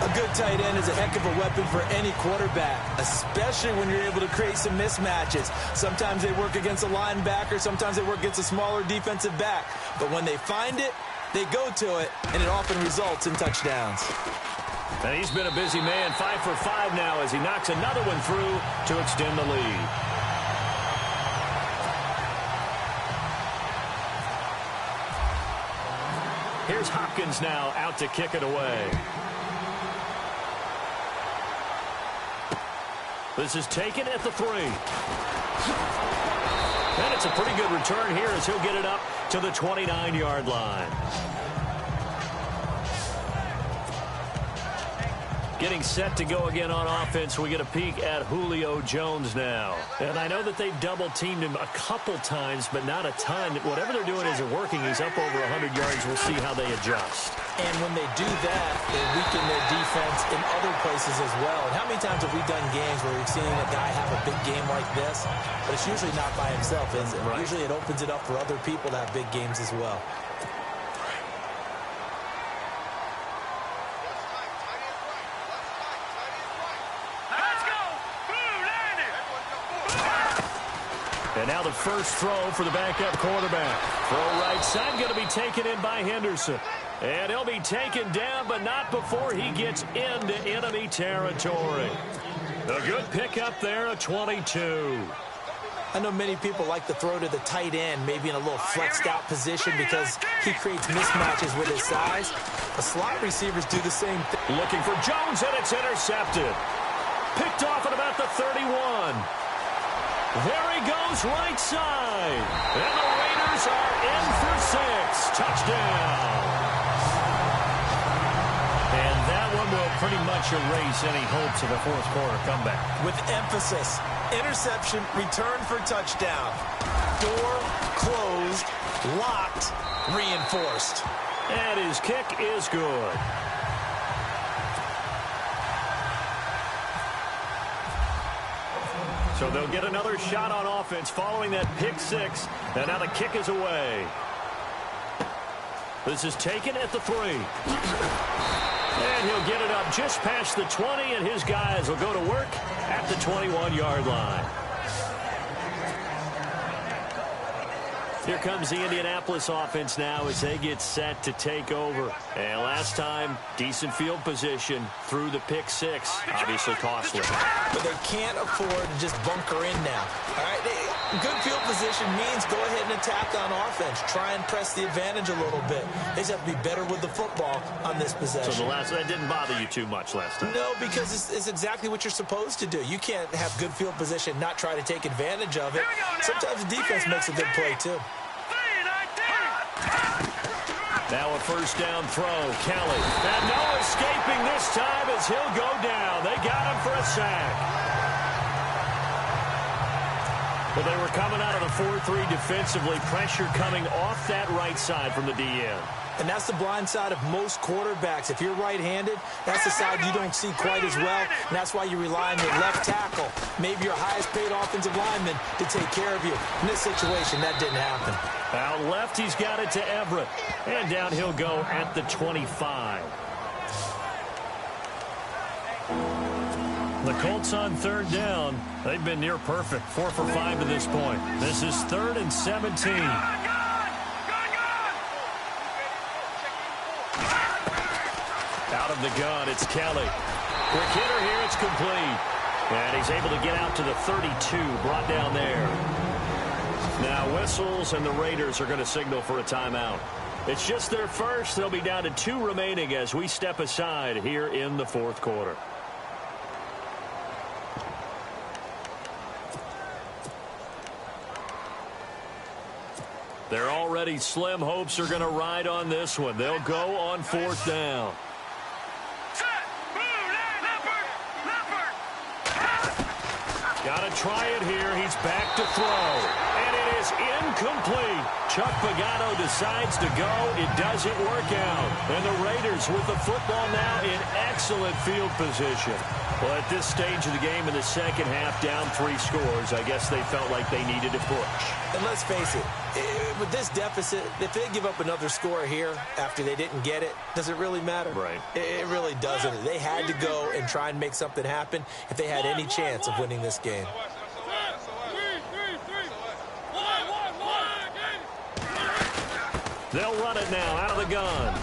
A good tight end is a heck of a weapon for any quarterback, especially when you're able to create some mismatches. Sometimes they work against a linebacker, sometimes they work against a smaller defensive back. But when they find it, they go to it, and it often results in touchdowns. And he's been a busy man, 5 for 5 now as he knocks another one through to extend the lead. Here's Hopkins now out to kick it away. This is taken at the 3. And it's a pretty good return here as he'll get it up to the 29-yard line. Getting set to go again on offense. We get a peek at Julio Jones now. And I know that they've double-teamed him a couple times, but not a ton. Whatever they're doing isn't working. He's up over 100 yards. We'll see how they adjust. And when they do that, they weaken their defense in other places as well. And how many times have we done games where we've seen a guy have a big game like this? But it's usually not by himself, is it? Right. Usually it opens it up for other people to have big games as well. And now the first throw for the backup quarterback. Throw right side going to be taken in by Henderson. And he'll be taken down, but not before he gets into enemy territory. A good pickup there, a 22. I know many people like to throw to the tight end, maybe in a little flexed out position because he creates mismatches with his size. The slot receivers do the same thing. Looking for Jones, and it's intercepted. Picked off at about the 31. There he goes, right side. And the Raiders are in for 6. Touchdown. And that one will pretty much erase any hopes of a fourth quarter comeback. With emphasis, interception, return for touchdown. Door closed, locked, reinforced. And his kick is good. So they'll get another shot on offense following that pick 6. And now the kick is away. This is taken at the 3. And he'll get it up just past the 20, and his guys will go to work at the 21-yard line. Here comes the Indianapolis offense now as they get set to take over. And last time, decent field position through the pick 6. Obviously costly. But they can't afford to just bunker in now. All right, good field position means go ahead and attack on offense. Try and press the advantage a little bit. They just have to be better with the football on this possession. So that didn't bother you too much last time? No, because it's exactly what you're supposed to do. You can't have good field position, not try to take advantage of it. Sometimes the defense makes a good play, too. Now a first down throw, Kelly. And no escaping this time as he'll go down. They got him for a sack. Well, they were coming out of the 4-3 defensively. Pressure coming off that right side from the DN. And that's the blind side of most quarterbacks. If you're right-handed, that's the side you don't see quite as well, and that's why you rely on your left tackle, maybe your highest-paid offensive lineman, to take care of you. In this situation, that didn't happen. Out left, he's got it to Everett. And down he'll go at the 25. The Colts on third down. They've been near perfect, 4 for 5 to this point. This is 3rd and 17. Out of the gun, it's Kelly. Quick hitter here, it's complete. And he's able to get out to the 32, brought down there. Now whistles, and the Raiders are going to signal for a timeout. It's just their first. They'll be down to 2 remaining as we step aside here in the 4th quarter. Their already slim hopes are going to ride on this one. They'll go on 4th down. Got to try it here. He's back to throw. And it is incomplete. Chuck Pagano decides to go. It doesn't work out. And the Raiders with the football now in excellent field position. Well, at this stage of the game in the second half, down 3 scores, I guess they felt like they needed to push. And let's face it, with this deficit, if they give up another score here after they didn't get it, does it really matter? Right. It really doesn't. They had to go and try and make something happen if they had any chance of winning this game. They'll run it now out of the gun.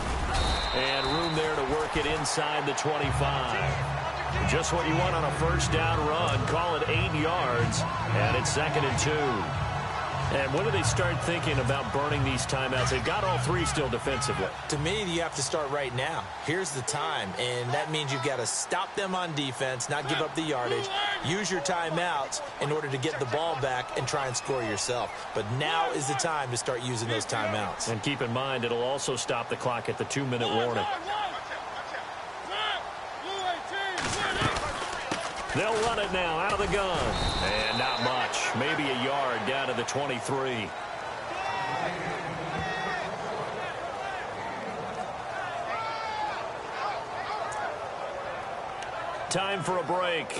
And room there to work it inside the 25. Just what you want on a first down run. Call it 8 yards. And it's 2nd and 2. And when do they start thinking about burning these timeouts? They've got all 3 still defensively. To me, you have to start right now. Here's the time, and that means you've got to stop them on defense, not give up the yardage, use your timeouts in order to get the ball back and try and score yourself. But now is the time to start using those timeouts. And keep in mind, it'll also stop the clock at the 2-minute warning. They'll run it now out of the gun. And not much. Maybe a yard down to the 23. Time for a break.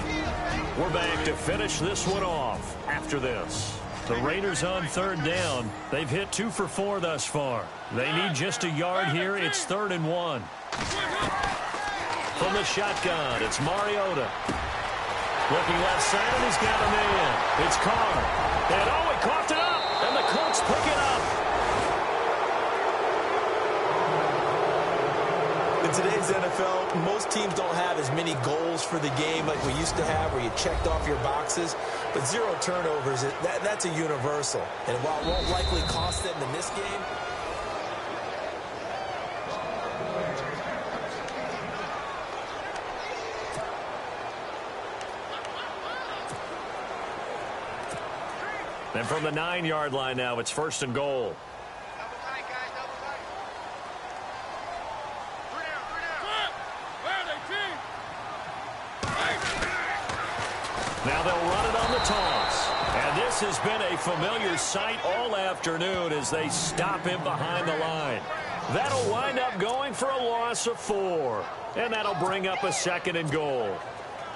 We're back to finish this one off after this. The Raiders on 3rd down. They've hit 2 for 4 thus far. They need just a yard here. It's 3rd and 1. From the shotgun, it's Mariota. Looking left side, and he's got a man. It's Carr. And oh, he coughed it up, and the Colts pick it up. In today's NFL, most teams don't have as many goals for the game like we used to have where you checked off your boxes. But 0 turnovers, that's a universal. And while it won't likely cost them in this game, and from the 9-yard line now, it's 1st and goal. Now they'll run it on the toss. And this has been a familiar sight all afternoon as they stop him behind the line. That'll wind up going for a loss of 4. And that'll bring up a 2nd and goal.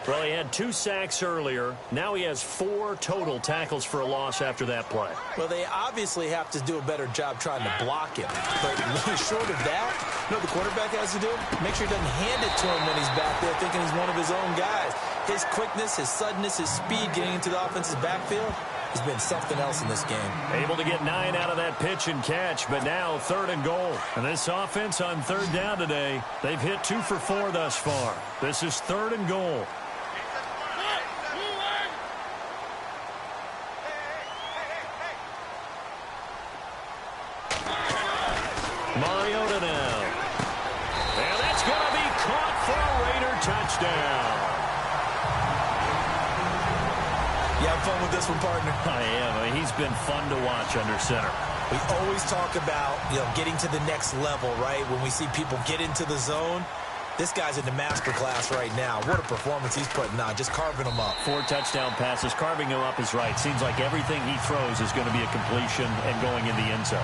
Well, he had 2 sacks earlier. Now he has 4 total tackles for a loss after that play. Well, they obviously have to do a better job trying to block him. But short of that, you know what the quarterback has to do? Make sure he doesn't hand it to him when he's back there thinking he's one of his own guys. His quickness, his suddenness, his speed getting into the offense's backfield has been something else in this game. Able to get 9 out of that pitch and catch, but now 3rd and goal. And this offense on 3rd down today, they've hit 2 for 4 thus far. This is 3rd and goal. Mariota now. And that's going to be caught for a Raider touchdown. You having fun with this one, partner? I am. I mean, he's been fun to watch under center. We always talk about, getting to the next level, right? When we see people get into the zone, this guy's in the master class right now. What a performance he's putting on, just carving them up. 4 touchdown passes. Carving him up is right. Seems like everything he throws is going to be a completion and going in the end zone.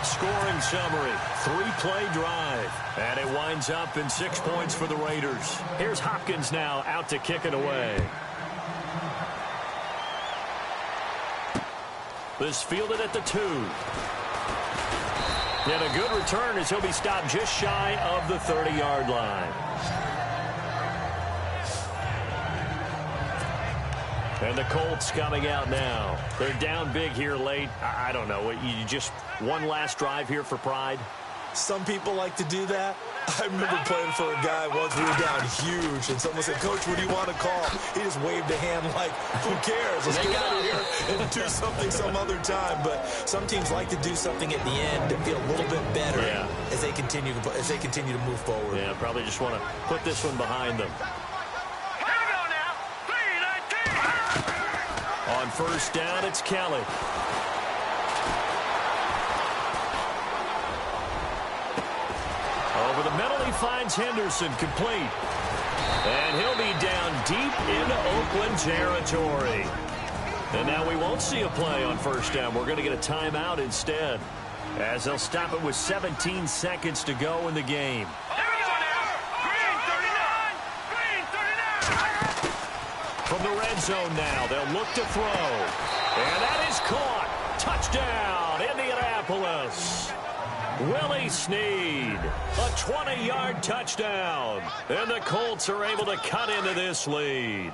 Scoring summary, 3-play drive. And it winds up in 6 points for the Raiders. Here's Hopkins now out to kick it away. This fielded at the 2. And a good return as he'll be stopped just shy of the 30-yard line. And the Colts coming out now. They're down big here late. I don't know. You just one last drive here for pride? Some people like to do that. I remember playing for a guy once. We were down huge, and someone said, "Coach, what do you want to call?" He just waved a hand like, "Who cares? Let's get out of here and do something some other time." But some teams like to do something at the end to feel a little bit better as they continue to move forward. Yeah, probably just want to put this one behind them. On first down, it's Kelly. Over the middle, he finds Henderson, complete. And he'll be down deep into Oakland territory. And now we won't see a play on first down. We're going to get a timeout instead, as they'll stop it with 17 seconds to go in the game. From the red zone now, they'll look to throw. And that is caught. Touchdown, Indianapolis. Willie Snead, a 20-yard touchdown. And the Colts are able to cut into this lead.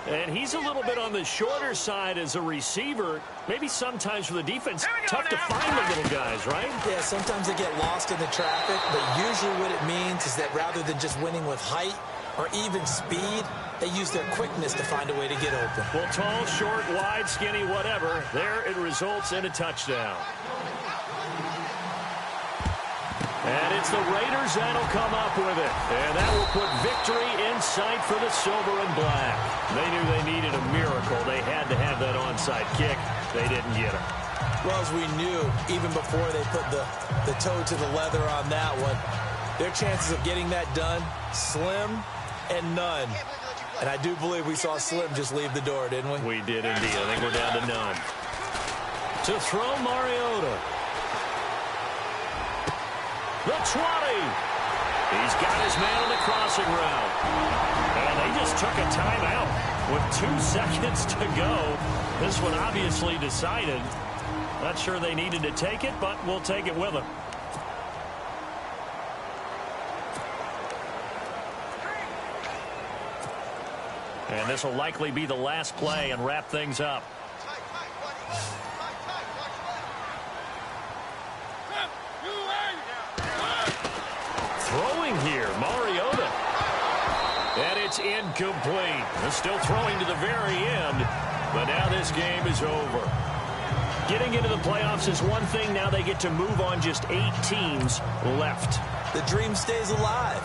And he's a little bit on the shorter side as a receiver. Maybe sometimes for the defense, tough to find the little guys, right? Yeah, sometimes they get lost in the traffic, but usually what it means is that rather than just winning with height or even speed, they use their quickness to find a way to get open. Well, tall, short, wide, skinny, whatever. There it results in a touchdown. And it's the Raiders that'll come up with it. And that will put victory in sight for the silver and black. They knew they needed a miracle. They had to have that onside kick. They didn't get it. Well, as we knew, even before they put the toe to the leather on that one, their chances of getting that done, slim and none. And I do believe we saw Slim just leave the door, didn't we? We did indeed. I think we're down to none. To throw, Mariota. The 20. He's got his man on the crossing route. And they just took a timeout with 2 seconds to go. This one obviously decided. Not sure they needed to take it, but we'll take it with them. And this will likely be the last play and wrap things up. Throwing here, Mariota. And it's incomplete. They're still throwing to the very end, but now this game is over. Getting into the playoffs is one thing. Now they get to move on. Just 8 teams left. The dream stays alive.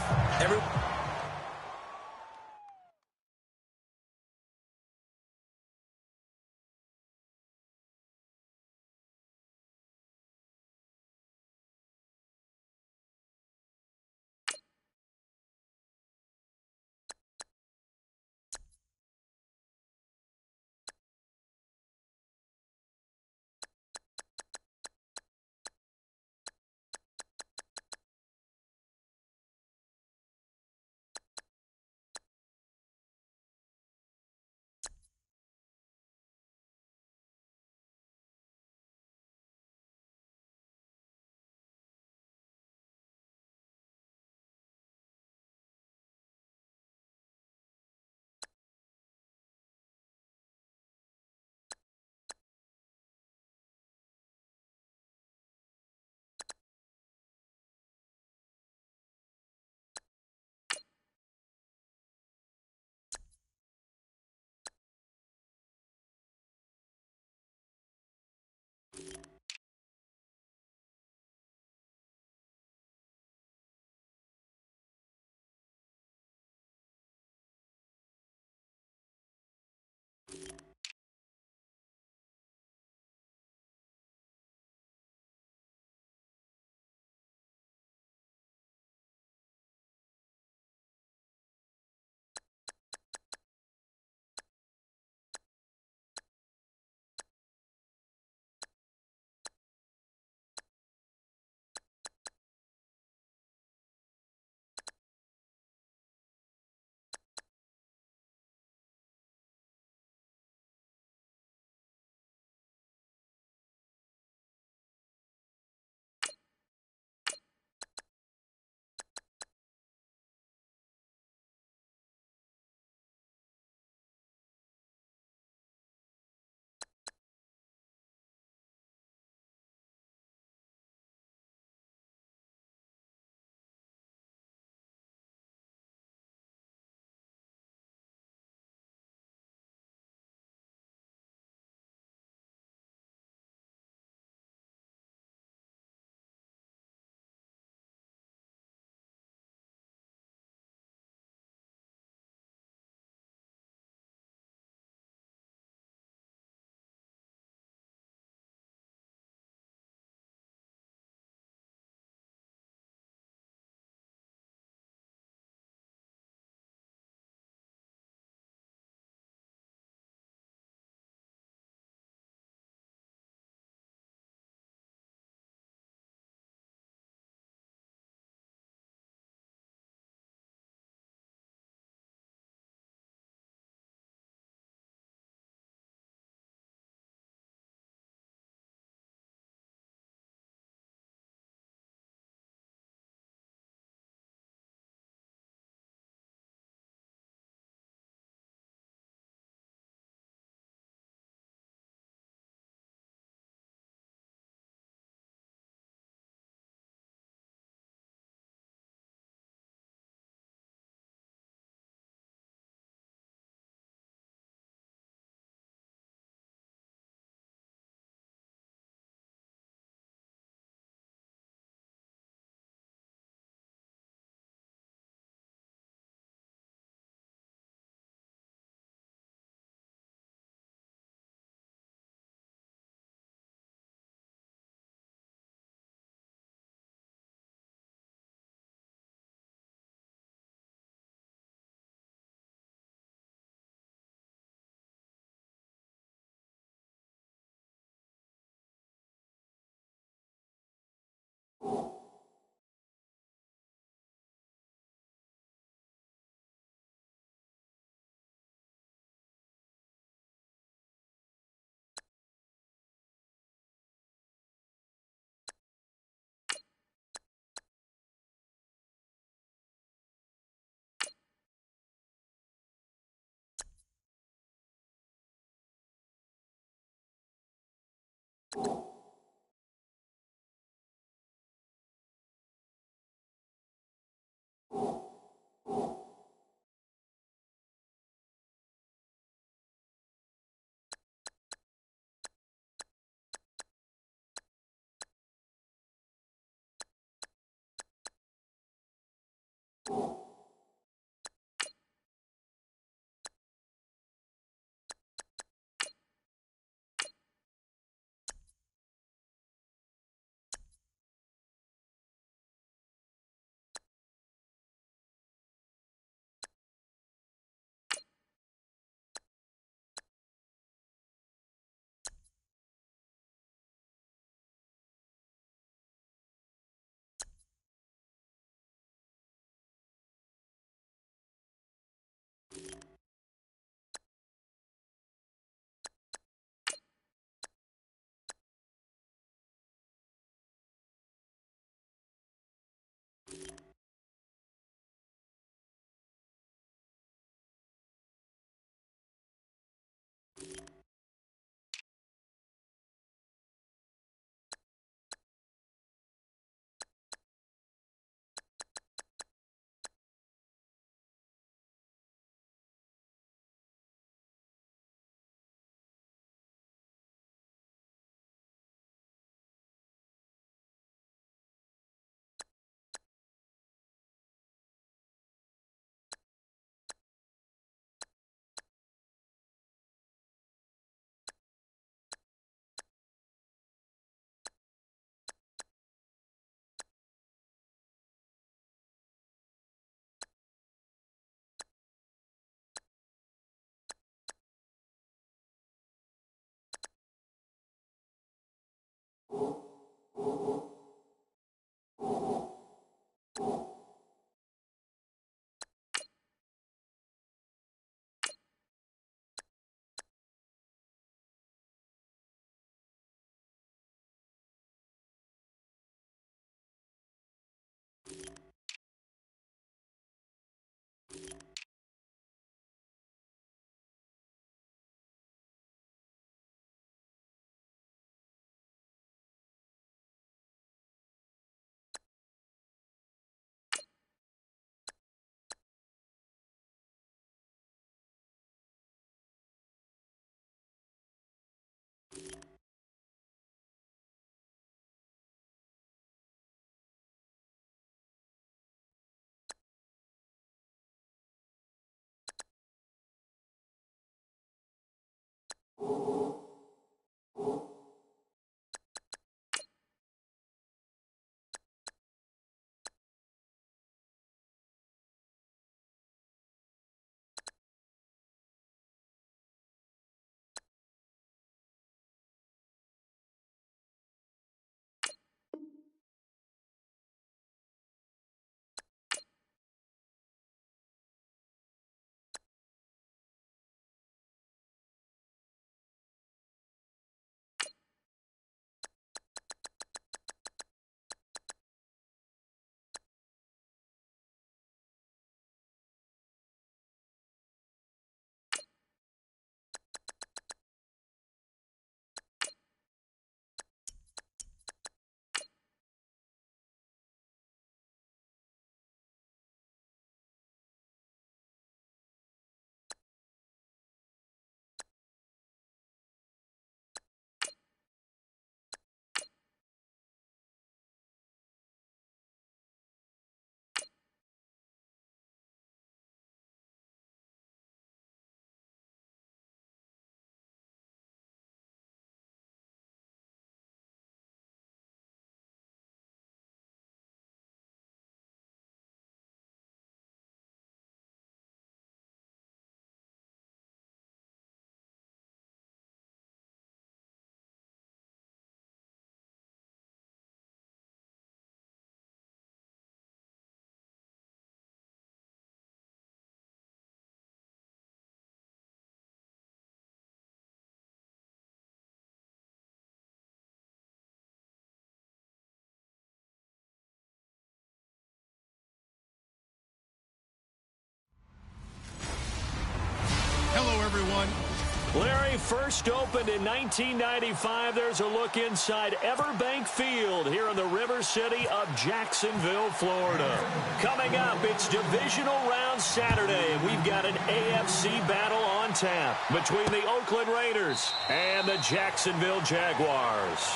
first opened in 1995, there's a look inside Everbank Field here in the River City of Jacksonville, Florida. Coming up, it's divisional round Saturday, and we've got an AFC battle on tap between the Oakland Raiders and the Jacksonville Jaguars.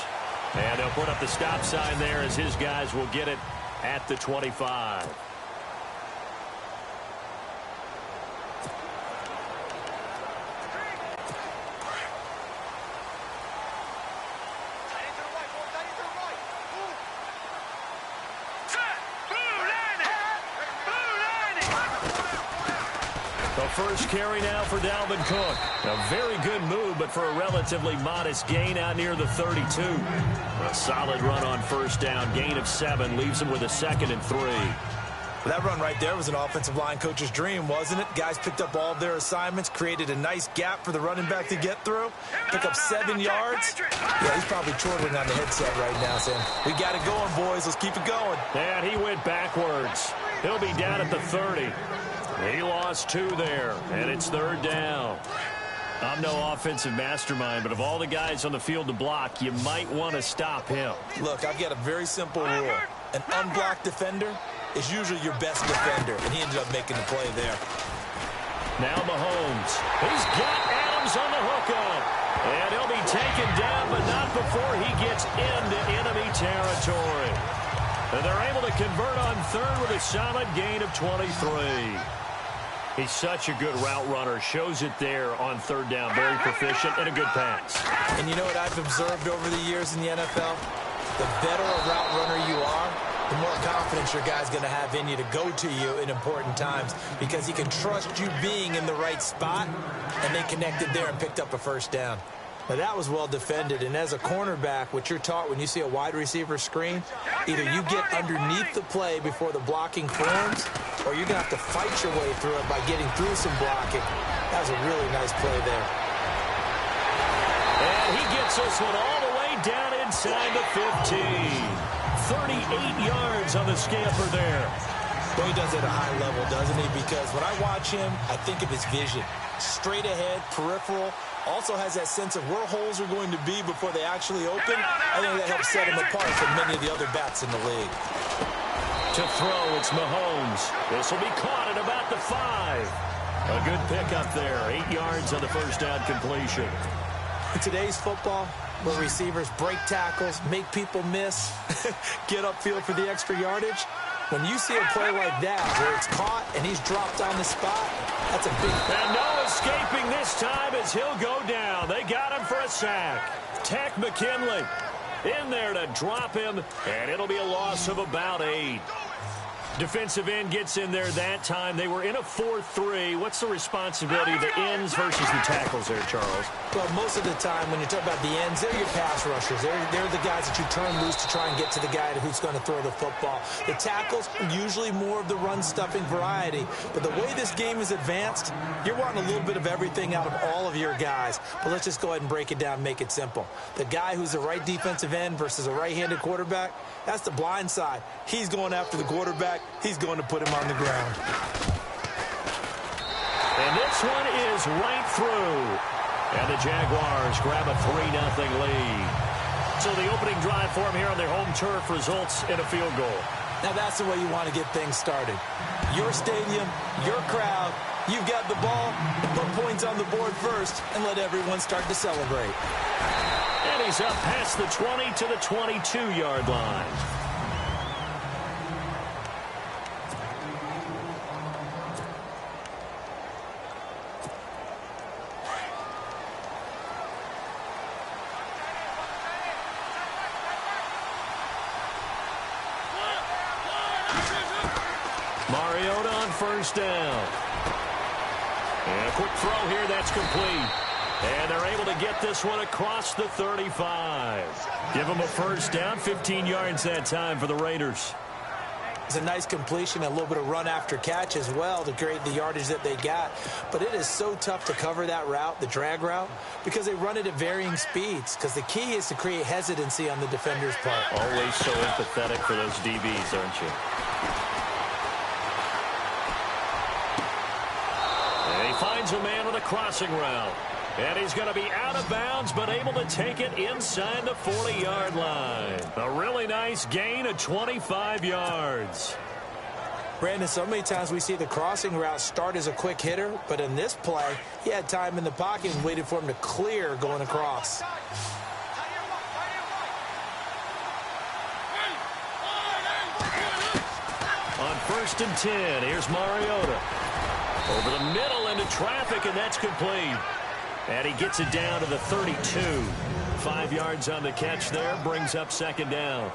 And they'll put up the stop sign there as his guys will get it at the 25. First carry now for Dalvin Cook. A very good move, but for a relatively modest gain out near the 32. A solid run on first down. Gain of 7 leaves him with a 2nd and 3. That run right there was an offensive line coach's dream, wasn't it? Guys picked up all of their assignments, created a nice gap for the running back to get through. Pick up 7 yards. Yeah, he's probably chortling on the headset right now, Sam. We got it going, boys. Let's keep it going. And he went backwards. He'll be down at the 30. He lost 2 there, and it's 3rd down. I'm no offensive mastermind, but of all the guys on the field to block, you might want to stop him. Look, I've got a very simple rule. An unblocked defender is usually your best defender, and he ended up making the play there. Now Mahomes. He's got Adams on the hookup. And he'll be taken down, but not before he gets into enemy territory. And they're able to convert on 3rd with a solid gain of 23. He's such a good route runner. Shows it there on 3rd down. Very proficient and a good pass. And you know what I've observed over the years in the NFL? The better a route runner you are, the more confidence your guy's going to have in you to go to you in important times because he can trust you being in the right spot, and they connected there and picked up a first down. Now, that was well defended, and as a cornerback, what you're taught when you see a wide receiver screen, either you get underneath the play before the blocking forms, or you're going to have to fight your way through it by getting through some blocking. That was a really nice play there. And he gets this one all the way down inside the 15. 38 yards on the scamper there. Well, he does it at a high level, doesn't he? Because when I watch him, I think of his vision. Straight ahead, peripheral. Also has that sense of where holes are going to be before they actually open. I think that helps set him apart from many of the other bats in the league. To throw, it's Mahomes. This will be caught at about the 5. A good pickup there. 8 yards on the first down completion. In today's football, where receivers break tackles, make people miss, get upfield for the extra yardage, when you see a play like that where it's caught and he's dropped on the spot, that's a big... And no escaping this time as he'll go down. They got him for a sack. Tech McKinley in there to drop him, and it'll be a loss of about 8. Defensive end gets in there that time. They were in a 4-3. What's the responsibility of the ends versus the tackles there, Charles? Well, most of the time when you talk about the ends, they're your pass rushers. They're the guys that you turn loose to try and get to the guy who's going to throw the football. The tackles are usually more of the run-stuffing variety. But the way this game is advanced, you're wanting a little bit of everything out of all of your guys. But let's just go ahead and break it down and make it simple. The guy who's the right defensive end versus a right-handed quarterback, that's the blind side. He's going after the quarterback. He's going to put him on the ground. And this one is right through. And the Jaguars grab a 3-0 lead. So the opening drive for him here on their home turf results in a field goal. Now that's the way you want to get things started. Your stadium, your crowd, you've got the ball, put points on the board first, and let everyone start to celebrate. And he's up past the 20 to the 22-yard line. Mariota on first down. And a quick throw here, that's complete. And they're able to get this one across the 35. Give them a first down, 15 yards that time for the Raiders. It's a nice completion, a little bit of run after catch as well to create the yardage that they got. But it is so tough to cover that route, the drag route, because they run it at varying speeds. Because the key is to create hesitancy on the defender's part. Always so empathetic for those DBs, aren't you? And he finds a man with a crossing route. And he's going to be out of bounds, but able to take it inside the 40-yard line. A really nice gain of 25 yards. Brandon, so many times we see the crossing route start as a quick hitter, but in this play, he had time in the pocket and waited for him to clear going across. On 1st and 10, here's Mariota. Over the middle into traffic, and that's complete. And he gets it down to the 32. 5 yards on the catch there, brings up 2nd down.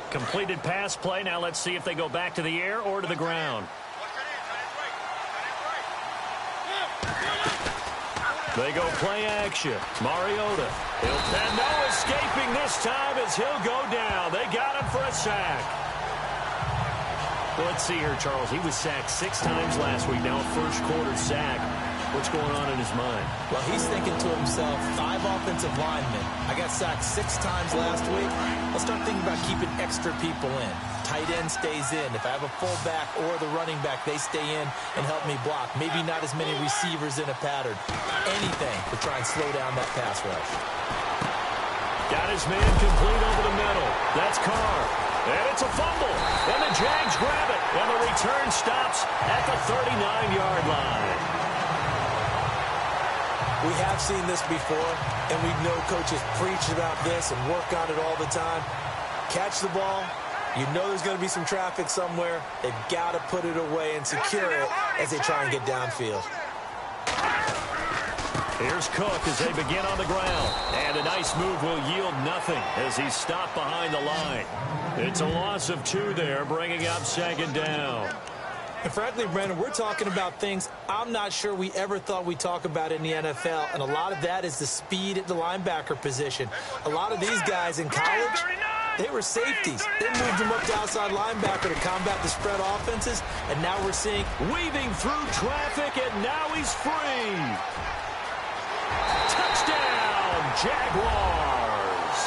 Completed pass play. Now let's see if they go back to the air or to the ground. They go play action. Mariota. And no escaping this time as he'll go down. They got him for a sack. Well, let's see here, Charles. He was sacked 6 times last week. Now a first-quarter sack. What's going on in his mind? Well, he's thinking to himself, 5 offensive linemen. I got sacked 6 times last week. I'll start thinking about keeping extra people in. Tight end stays in. If I have a fullback or the running back, they stay in and help me block. Maybe not as many receivers in a pattern. Anything to try and slow down that pass rush. Got his man complete over the middle. That's Carr. And it's a fumble. And the Jags grab it. And the return stops at the 39-yard line. We have seen this before, and we know coaches preach about this and work on it all the time. Catch the ball. You know there's going to be some traffic somewhere. They've got to put it away and secure it as they try and get downfield. Here's Cook as they begin on the ground. And a nice move will yield nothing as he's stopped behind the line. It's a loss of 2 there, bringing up 2nd down. And frankly, Brandon, we're talking about things I'm not sure we ever thought we'd talk about in the NFL, and a lot of that is the speed at the linebacker position. A lot of these guys in college, they were safeties. They moved them up to outside linebacker to combat the spread offenses, and now we're seeing weaving through traffic, and now he's free. Touchdown, Jaguars.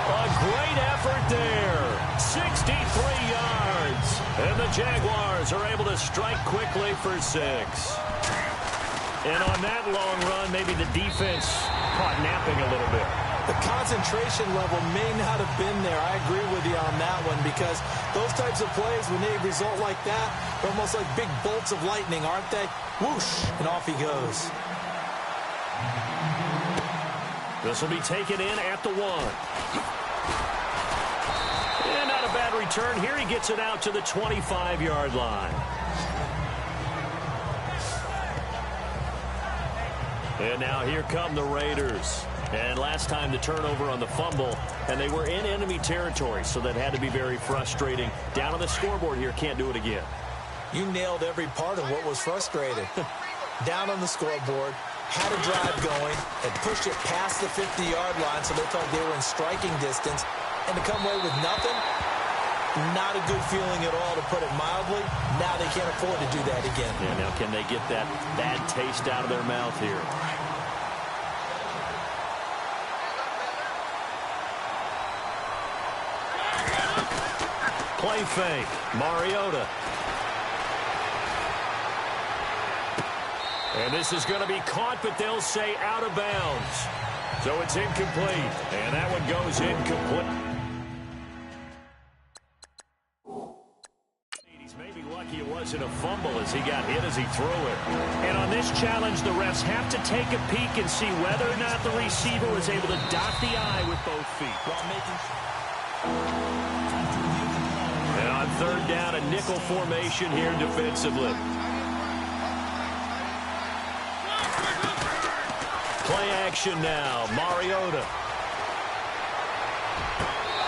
A great effort there. 63 yards. And the Jaguars are able to strike quickly for 6. And on that long run, maybe the defense caught napping a little bit. The concentration level may not have been there. I agree with you on that one, because those types of plays, when they result like that, they're almost like big bolts of lightning, aren't they? Whoosh, and off he goes. This will be taken in at the 1. And not a bad return. Here he gets it out to the 25-yard line. And now here come the Raiders. And last time the turnover on the fumble, and they were in enemy territory, so that had to be very frustrating. Down on the scoreboard here, can't do it again. You nailed every part of what was frustrating. Down on the scoreboard, had a drive going, and pushed it past the 50-yard line so they felt they were in striking distance, and to come away with nothing, not a good feeling at all, to put it mildly. Now they can't afford to do that again. Yeah, now can they get that bad taste out of their mouth here? Play fake. Mariota. And this is going to be caught, but they'll say out of bounds. So it's incomplete. And that one goes incomplete. He's maybe lucky it wasn't a fumble as he got hit as he threw it. And on this challenge, the refs have to take a peek and see whether or not the receiver was able to dot the I with both feet. While making... And on 3rd down, a nickel formation here defensively. Play action now. Mariota.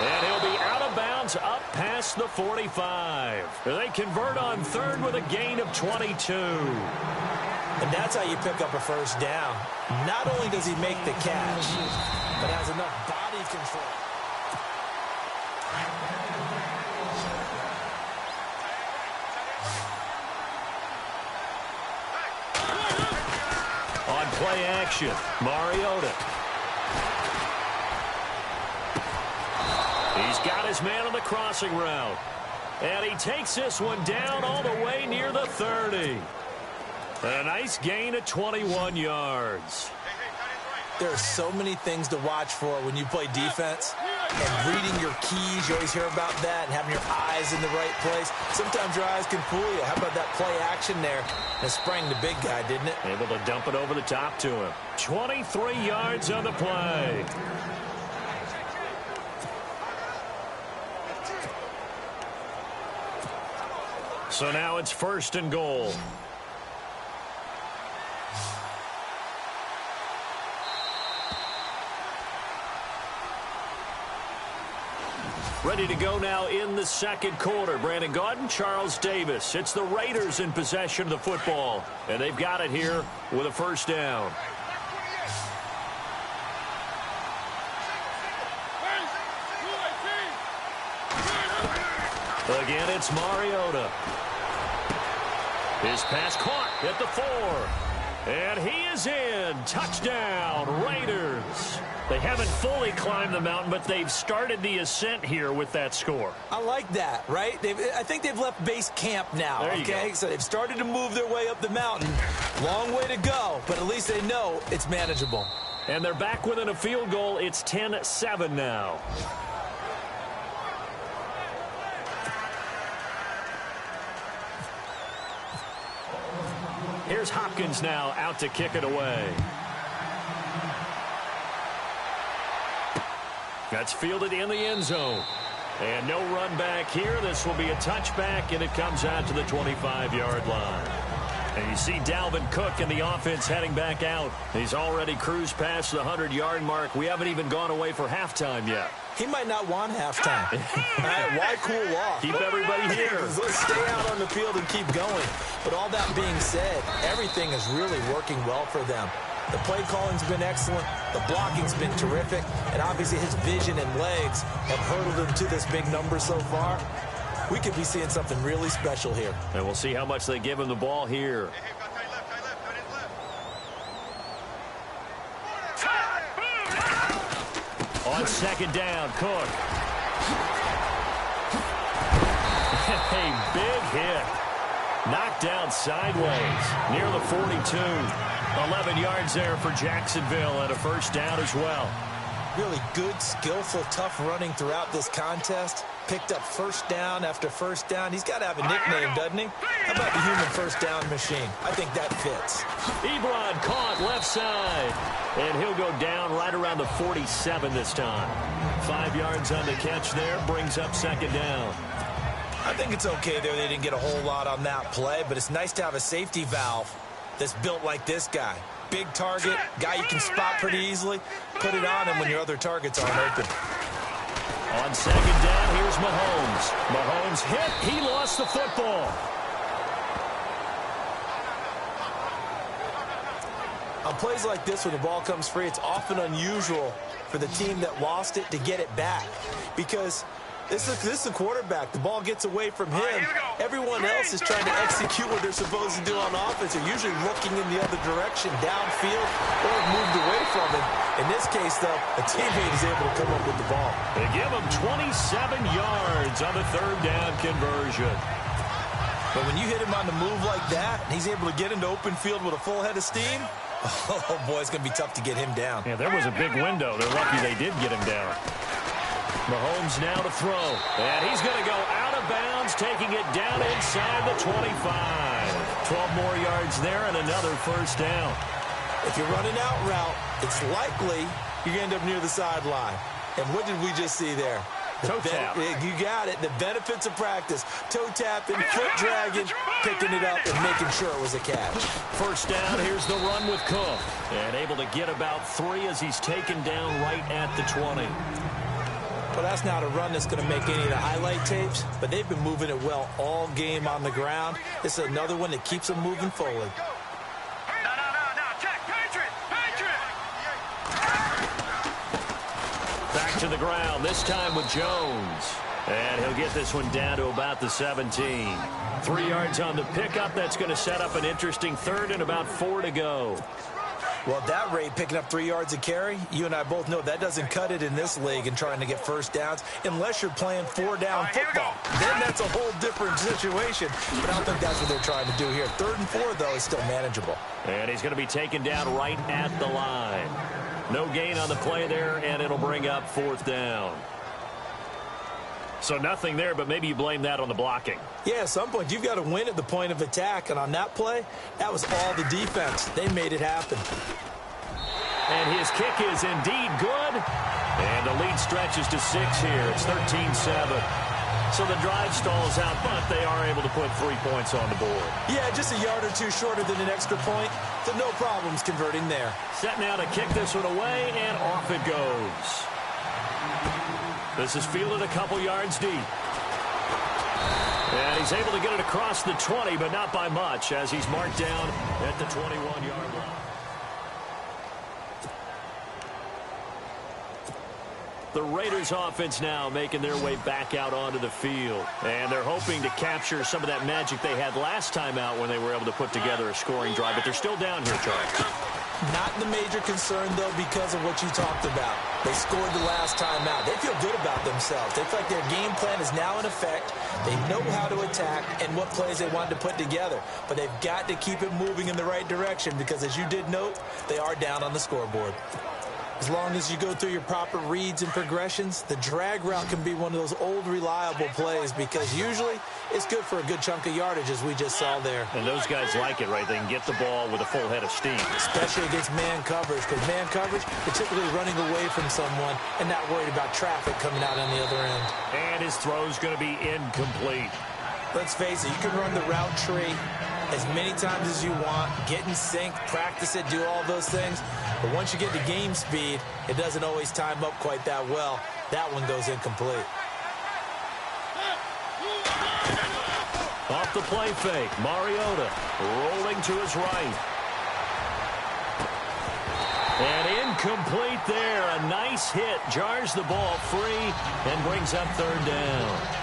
And he'll be out of bounds up past the 45. They convert on 3rd with a gain of 22. And that's how you pick up a first down. Not only does he make the catch, but has enough body control. On play action, Mariota. He's got his man on the crossing route. And he takes this one down all the way near the 30. A nice gain of 21 yards. There are so many things to watch for when you play defense. And reading your keys, you always hear about that, and having your eyes in the right place. Sometimes your eyes can fool you. How about that play action there? It sprang the big guy, didn't it? Able to dump it over the top to him. 23 yards on the play. So now it's 1st and goal. Ready to go now in the second quarter. Brandon Gaudin, Charles Davis. It's the Raiders in possession of the football. And they've got it here with a 1st down. Again, it's Mariota. His pass caught at the 4. And he is in. Touchdown, Raiders. They haven't fully climbed the mountain, but they've started the ascent here with that score. I like that, right? I think they've left base camp now, okay? So they've started to move their way up the mountain. Long way to go, but at least they know it's manageable. And they're back within a field goal. It's 10-7 now. Here's Hopkins now out to kick it away. That's fielded in the end zone. And no run back here. This will be a touchback, and it comes out to the 25-yard line. And you see Dalvin Cook in the offense heading back out. He's already cruised past the 100-yard mark. We haven't even gone away for halftime yet. He might not want halftime. Why cool off? Keep everybody here. Let's stay out on the field and keep going. But all that being said, everything is really working well for them. The play calling's been excellent. The blocking's been terrific. And obviously his vision and legs have hurdled him to this big number so far. We could be seeing something really special here. And we'll see how much they give him the ball here. On 2nd down, Cook. A big hit. Knocked down sideways near the 42. 11 yards there for Jacksonville and a 1st down as well. Really good, skillful, tough running throughout this contest. Picked up 1st down after 1st down. He's got to have a nickname, doesn't he? How about the human 1st down machine? I think that fits. Ebron caught left side. And he'll go down right around the 47 this time. 5 yards on the catch there. Brings up 2nd down. I think it's okay there. They didn't get a whole lot on that play, but it's nice to have a safety valve that's built like this guy. Big target, guy you can spot pretty easily. Put it on him when your other targets aren't open. On 2nd down, here's Mahomes. Mahomes hit. He lost the football. On plays like this, when the ball comes free, it's often unusual for the team that lost it to get it back. Because this is the quarterback. The ball gets away from him. Everyone else is trying to execute what they're supposed to do on offense. They're usually looking in the other direction, downfield, or moved away from him. In this case, though, a teammate is able to come up with the ball. They give him 27 yards on the 3rd down conversion. But when you hit him on the move like that, and he's able to get into open field with a full head of steam, oh, boy, it's going to be tough to get him down. Yeah, there was a big window. They're lucky they did get him down. Mahomes now to throw. And he's going to go out of bounds, taking it down inside the 25. 12 more yards there and another 1st down. If you're running out route, it's likely you're going to end up near the sideline. And what did we just see there? Toe tap. You got it. The benefits of practice. Toe tapping, foot dragging, picking it up, and making sure it was a catch. 1st down, here's the run with Cook. And able to get about 3 as he's taken down right at the 20. Well, that's not a run that's going to make any of the highlight tapes, but they've been moving it well all game on the ground. This is another one that keeps them moving forward. Back to the ground, this time with Jones. And he'll get this one down to about the 17. 3 yards on the pickup. That's going to set up an interesting 3rd and about 4 to go. Well, at that rate, picking up 3 yards a carry, you and I both know that doesn't cut it in this league and trying to get first downs unless you're playing 4-down football. Then that's a whole different situation, but I don't think that's what they're trying to do here. 3rd and 4, though, is still manageable. And he's going to be taken down right at the line. No gain on the play there, and it'll bring up 4th down. So nothing there, but maybe you blame that on the blocking. Yeah, at some point, you've got to win at the point of attack. And on that play, that was all the defense. They made it happen. And his kick is indeed good. And the lead stretches to 6 here. It's 13-7. So the drive stalls out, but they are able to put 3 points on the board. Yeah, just a yard or two shorter than an extra point. So no problems converting there. Set now to kick this one away, and off it goes. This is fielded a couple yards deep. And he's able to get it across the 20, but not by much, as he's marked down at the 21-yard line. The Raiders offense now making their way back out onto the field. And they're hoping to capture some of that magic they had last time out when they were able to put together a scoring drive. But they're still down here, Charles. Not the major concern, though, because of what you talked about. They scored the last time out. They feel good about themselves. They feel like their game plan is now in effect. They know how to attack and what plays they want to put together. But they've got to keep it moving in the right direction because, as you did note, they are down on the scoreboard. As long as you go through your proper reads and progressions, the drag route can be one of those old reliable plays because usually it's good for a good chunk of yardage, as we just saw there. And those guys like it, right? They can get the ball with a full head of steam. Especially against man coverage, because man coverage, you're typically running away from someone and not worried about traffic coming out on the other end. And his throw's going to be incomplete. Let's face it, you can run the route tree as many times as you want, get in sync, practice it, do all those things. But once you get to game speed, it doesn't always time up quite that well. That one goes incomplete. Off the play fake, Mariota rolling to his right. And incomplete there. A nice hit. Jars the ball free and brings up 3rd down.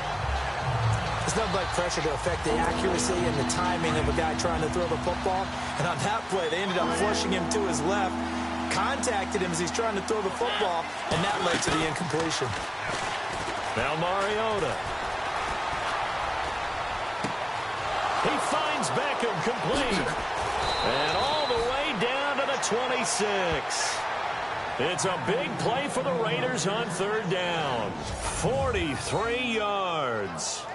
It's nothing like pressure to affect the accuracy and the timing of a guy trying to throw the football. And on that play, they ended up flushing him to his left, contacted him as he's trying to throw the football, and that led to the incompletion. Now Mariota. He finds Beckham complete. And all the way down to the 26. It's a big play for the Raiders on 3rd down. 43 yards.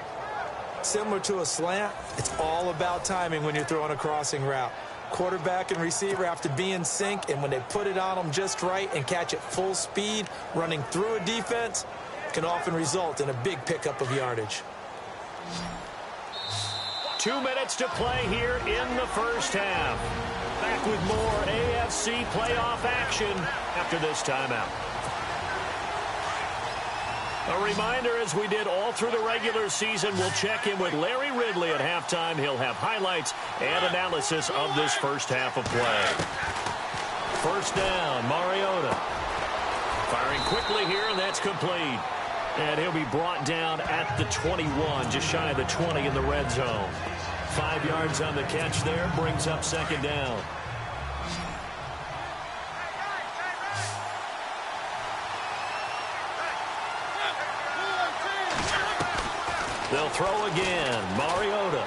Similar to a slant, it's all about timing when you're throwing a crossing route. Quarterback and receiver have to be in sync, and when they put it on them just right and catch it full speed, running through a defense, can often result in a big pickup of yardage. 2 minutes to play here in the first half. Back with more AFC playoff action after this timeout. A reminder, as we did all through the regular season, we'll check in with Larry Ridley at halftime. He'll have highlights and analysis of this first half of play. 1st down, Mariota. Firing quickly here, and that's complete. And he'll be brought down at the 21, just shy of the 20 in the red zone. 5 yards on the catch there, brings up 2nd down. They'll throw again. Mariota.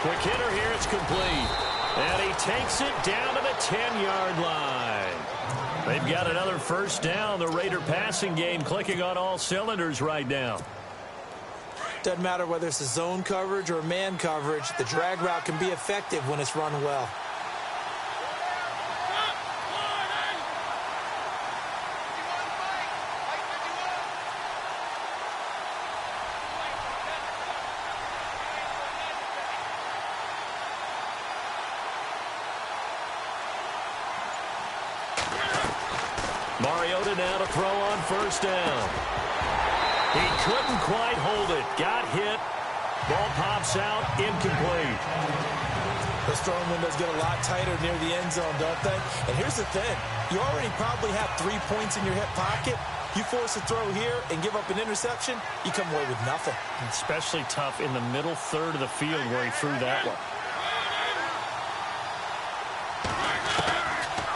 Quick hitter here. It's complete. And he takes it down to the 10-yard line. They've got another 1st down. The Raider passing game clicking on all cylinders right now. Doesn't matter whether it's a zone coverage or man coverage. The drag route can be effective when it's run well. Mariota now to throw on 1st down. He couldn't quite hold it. Got hit. Ball pops out. Incomplete. Those throwing windows get a lot tighter near the end zone, don't they? And here's the thing. You already probably have 3 points in your hip pocket. You force a throw here and give up an interception, you come away with nothing. Especially tough in the middle 3rd of the field where he threw that one.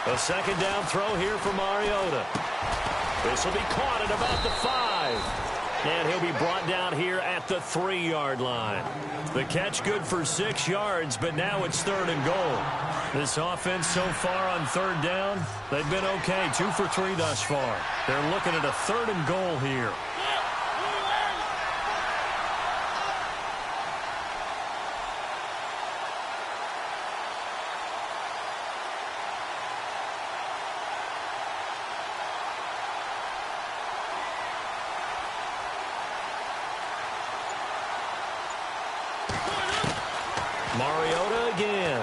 A second down throw here for Mariota. This will be caught at about the 5. And he'll be brought down here at the 3-yard line. The catch good for 6 yards, but now it's 3rd and goal. This offense so far on 3rd down, they've been okay. 2 for 3 thus far. They're looking at a 3rd and goal here. Mariota again.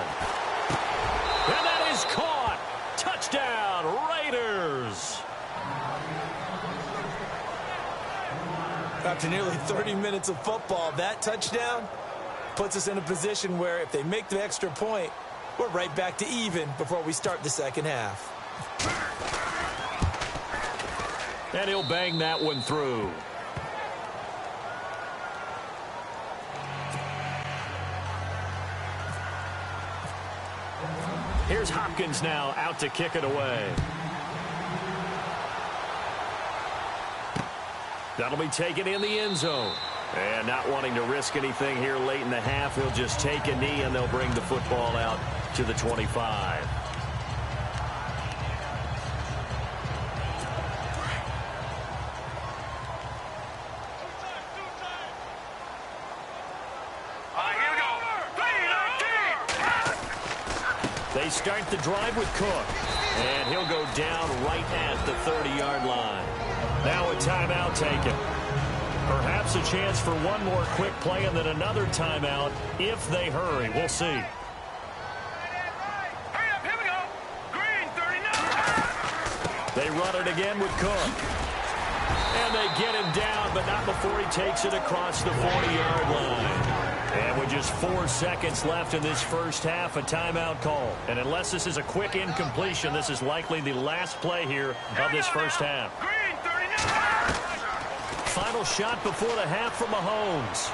And that is caught. Touchdown, Raiders. After nearly 30 minutes of football, that touchdown puts us in a position where if they make the extra point, we're right back to even before we start the second half. And he'll bang that one through. Here's Hopkins now out to kick it away. That'll be taken in the end zone. And not wanting to risk anything here late in the half, he'll just take a knee and they'll bring the football out to the 25. They start the drive with Cook. And he'll go down right at the 30-yard line. Now a timeout taken. Perhaps a chance for one more quick play and then another timeout if they hurry. We'll see. Hurry up, here we go. Green, 39. They run it again with Cook. And they get him down, but not before he takes it across the 40-yard line. And with just 4 seconds left in this first half, a timeout call. And unless this is a quick incompletion, this is likely the last play here of this first half. Green, 39. Final shot before the half from Mahomes.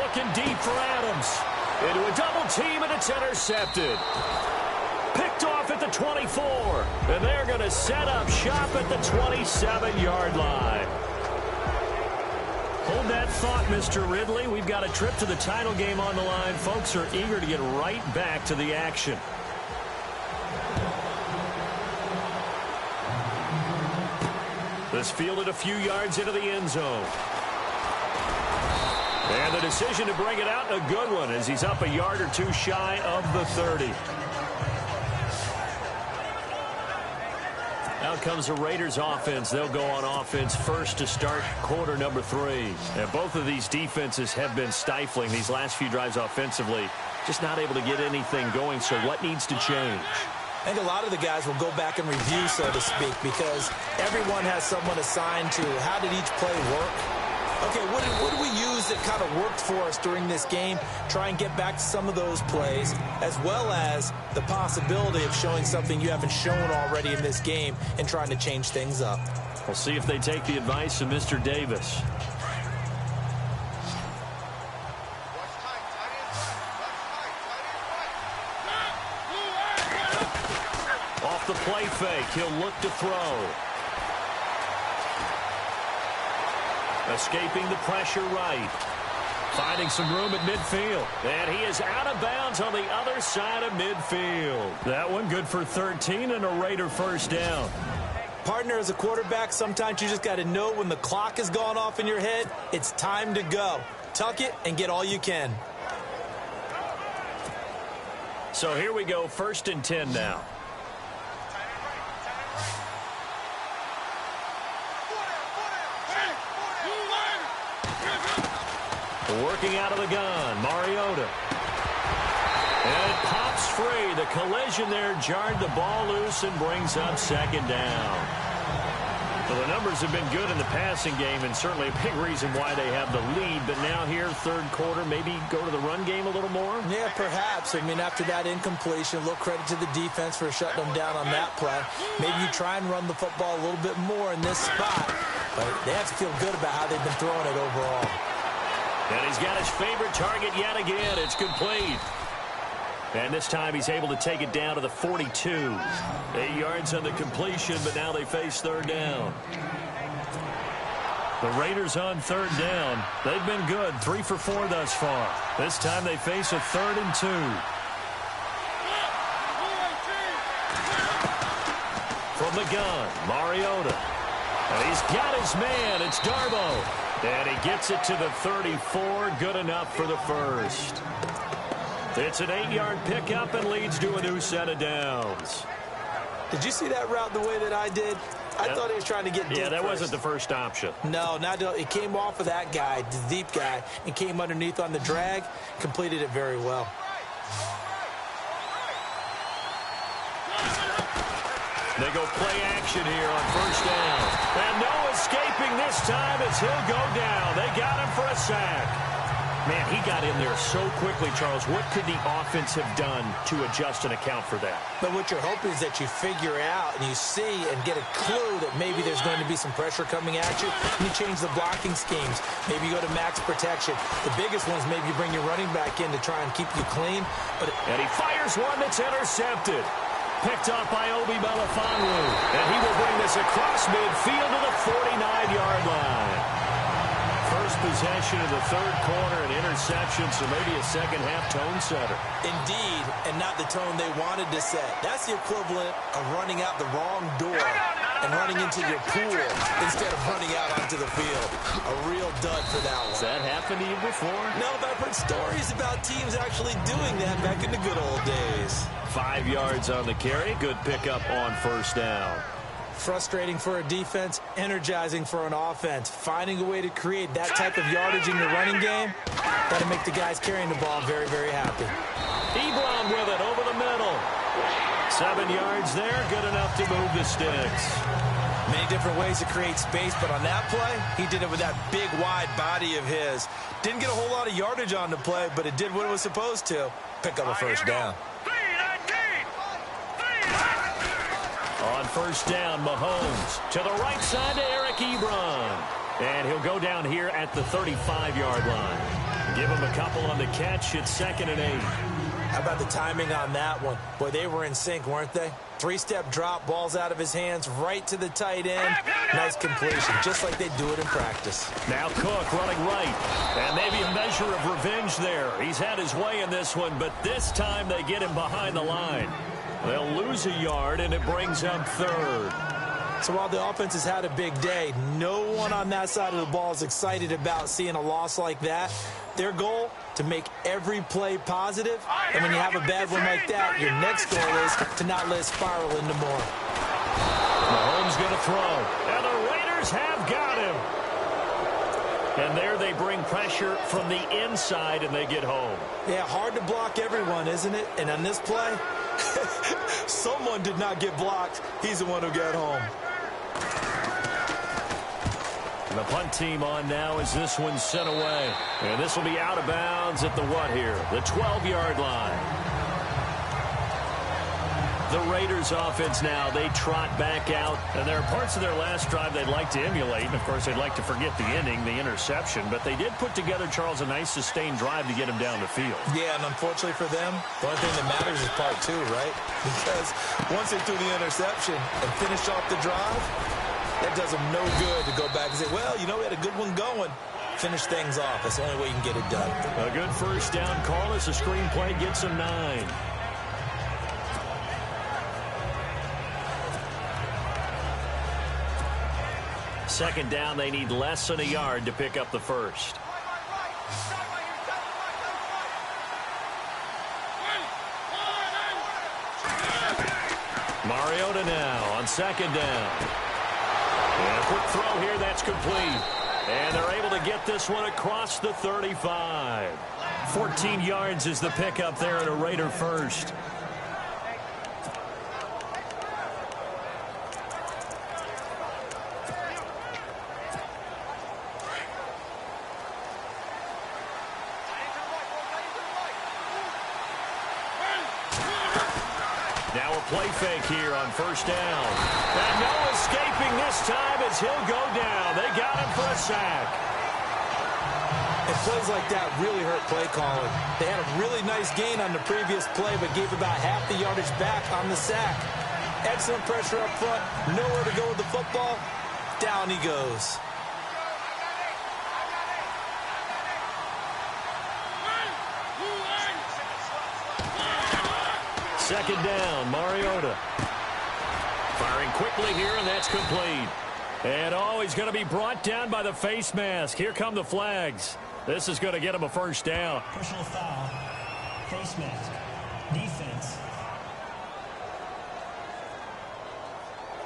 Looking deep for Adams. Into a double team, and it's intercepted. Picked off at the 24. And they're going to set up shop at the 27-yard line. Hold that thought, Mr. Ridley. We've got a trip to the title game on the line. Folks are eager to get right back to the action. This fielded a few yards into the end zone. And the decision to bring it out, a good one, as he's up a yard or two shy of the 30. Out comes the Raiders offense. They'll go on offense first to start quarter number 3. And both of these defenses have been stifling these last few drives offensively. Just not able to get anything going. So what needs to change? I think a lot of the guys will go back and review, so to speak, because everyone has someone assigned to how did each play work. Okay, what did we use that kind of worked for us during this game? Try and get back to some of those plays, as well as the possibility of showing something you haven't shown already in this game and trying to change things up. We'll see if they take the advice of Mr. Davis. Off the play fake, he'll look to throw. Escaping the pressure right. Finding some room at midfield. And he is out of bounds on the other side of midfield. That one good for 13 and a Raider first down. Partner, as a quarterback, sometimes you just got to know when the clock has gone off in your head, it's time to go. Tuck it and get all you can. So here we go, 1st and 10 now. Working out of the gun, Mariota. And it pops free. The collision there jarred the ball loose and brings up 2nd down. Well, the numbers have been good in the passing game, and certainly a big reason why they have the lead. But now here, 3rd quarter, maybe go to the run game a little more? Yeah, perhaps. I mean, after that incompletion, a little credit to the defense for shutting them down on that play. Maybe you try and run the football a little bit more in this spot. But they have to feel good about how they've been throwing it overall. And he's got his favorite target yet again. It's complete. And this time he's able to take it down to the 42. 8 yards on the completion, but now they face third down. The Raiders on third down. They've been good, 3 for 4 thus far. This time they face a 3rd and 2. From the gun, Mariota. And he's got his man. It's Darbo. And he gets it to the 34. Good enough for the first. It's an 8-yard pickup and leads to a new set of downs. Did you see that route the way that I did? I thought he was trying to get deep. Yeah, that first. wasn't the first option. No, it came off of that guy, the deep guy, and came underneath on the drag. Completed it very well. They go play action here on first down. And no escaping this time as he'll go down. They got him for a sack. Man, he got in there so quickly, Charles. What could the offense have done to adjust and account for that? But what you're hoping is that you figure out and you see and get a clue that maybe there's going to be some pressure coming at you. And you change the blocking schemes. Maybe you go to max protection. The biggest one is maybe you bring your running back in to try and keep you clean. And he fires one that's intercepted. Picked up by Obi Melifonwu. And he will bring this across midfield to the 49-yard line. First possession of the third quarter, an interception, so maybe a second-half tone setter. Indeed, and not the tone they wanted to set. That's the equivalent of running out the wrong door and running into your pool instead of running out onto the field. A real dud for that one. Has that happened to you before? No, but I've heard stories about teams actually doing that back in the good old days. 5 yards on the carry. Good pickup on first down. Frustrating for a defense, energizing for an offense. Finding a way to create that type of yardage in your running game, got to make the guys carrying the ball very, very happy. Ebron with it over the middle. 7 yards there, good enough to move the sticks. Many different ways to create space, but on that play, he did it with that big, wide body of his. Didn't get a whole lot of yardage on the play, but it did what it was supposed to. Pick up a first down. On first down, Mahomes to the right side to Eric Ebron. And he'll go down here at the 35-yard line. Give him a couple on the catch. It's 2nd and 8. How about the timing on that one? Boy, they were in sync, weren't they? 3-step drop, balls out of his hands, right to the tight end. Nice completion, just like they do it in practice. Now Cook running right. And maybe a measure of revenge there. He's had his way in this one, but this time they get him behind the line. They'll lose a yard, and it brings up 3rd. So while the offense has had a big day, no one on that side of the ball is excited about seeing a loss like that. Their goal, to make every play positive. And when you have a bad one like that, your next goal is to not let it spiral into more. Mahomes going to throw. And the Raiders have got him. And there they bring pressure from the inside, and they get home. Yeah, hard to block everyone, isn't it? And on this play, someone did not get blocked. He's the one who got home. And the punt team on now as this one's sent away. And this will be out of bounds at the what here? The 12-yard line. The Raiders offense now, they trot back out. And there are parts of their last drive they'd like to emulate. And, of course, they'd like to forget the ending, the interception. But they did put together, Charles, a nice sustained drive to get him down the field. Yeah, and unfortunately for them, the only thing that matters is part 2, right? Because once they threw the interception and finished off the drive, that does them no good to go back and say, well, you know, we had a good one going. Finish things off. That's the only way you can get it done. A good first down call as the screenplay gets them 9. Second down, they need less than a yard to pick up the first. Mariota now on second down. And a quick throw here, that's complete. And they're able to get this one across the 35. 14 yards is the pickup there at a Raider first. Now a play fake here on first down. And no escaping this time as he'll go down. They got him for a sack. And plays like that really hurt play calling. They had a really nice gain on the previous play, but gave about half the yardage back on the sack. Excellent pressure up front. Nowhere to go with the football. Down he goes. Second down, Mariota. Firing quickly here, and that's complete. And, he's going to be brought down by the face mask. Here come the flags. This is going to get him a first down. Personal foul. Face mask. Defense.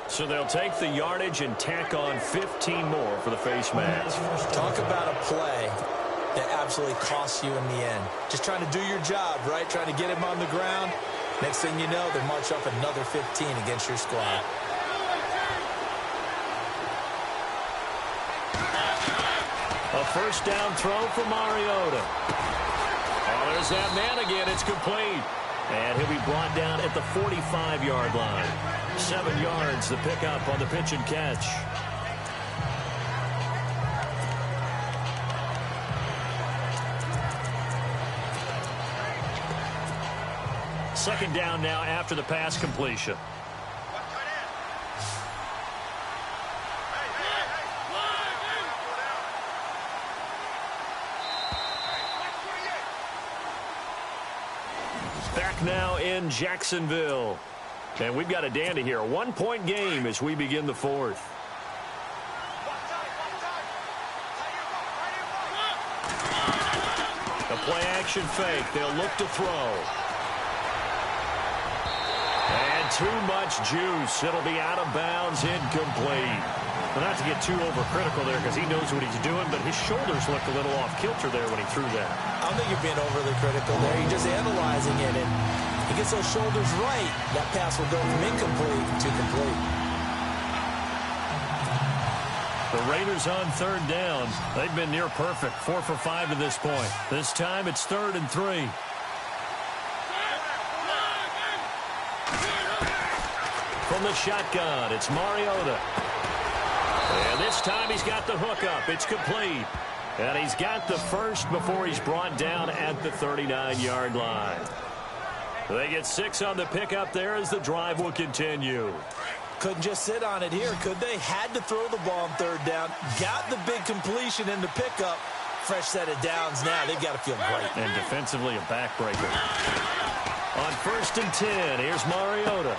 So they'll take the yardage and tack on 15 more for the face mask. Talk about a play that absolutely costs you in the end. Just trying to do your job, right? Trying to get him on the ground. Next thing you know, they march up another 15 against your squad. A first down throw for Mariota. Oh, there's that man again. It's complete. And he'll be brought down at the 45-yard line. 7 yards the pickup on the pitch and catch. Second down now after the pass completion. Back now in Jacksonville. And we've got a dandy here. A 1-point game as we begin the fourth. A play action fake. They'll look to throw. And too much juice. It'll be out of bounds, incomplete. Well, not to get too overcritical there because he knows what he's doing, but his shoulders looked a little off kilter there when he threw that. I don't think you're being overly critical there. You're just analyzing it, and he gets those shoulders right. That pass will go from incomplete to complete. The Raiders on third down. They've been near perfect. 4 for 5 to this point. This time it's 3rd and 3. From the shotgun, it's Mariota. And this time he's got the hookup. It's complete. And he's got the first before he's brought down at the 39-yard line. They get 6 on the pickup there as the drive will continue. Couldn't just sit on it here, could they? Had to throw the ball on third down. Got the big completion in the pickup. Fresh set of downs now. They've got to feel great. And defensively a backbreaker. On 1st and 10, here's Mariota.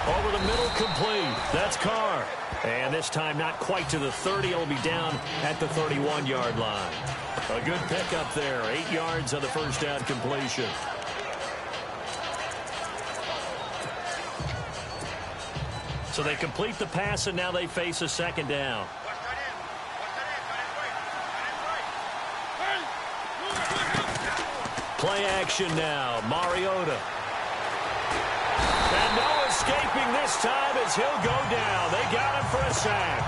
Over the middle, complete. That's Carr. And this time not quite to the 30. It'll be down at the 31-yard line. A good pickup there. 8 yards on the first down completion. So they complete the pass, and now they face a second down. Play action now. Mariota. And no escaping this time as he'll go down. They got him for a sack.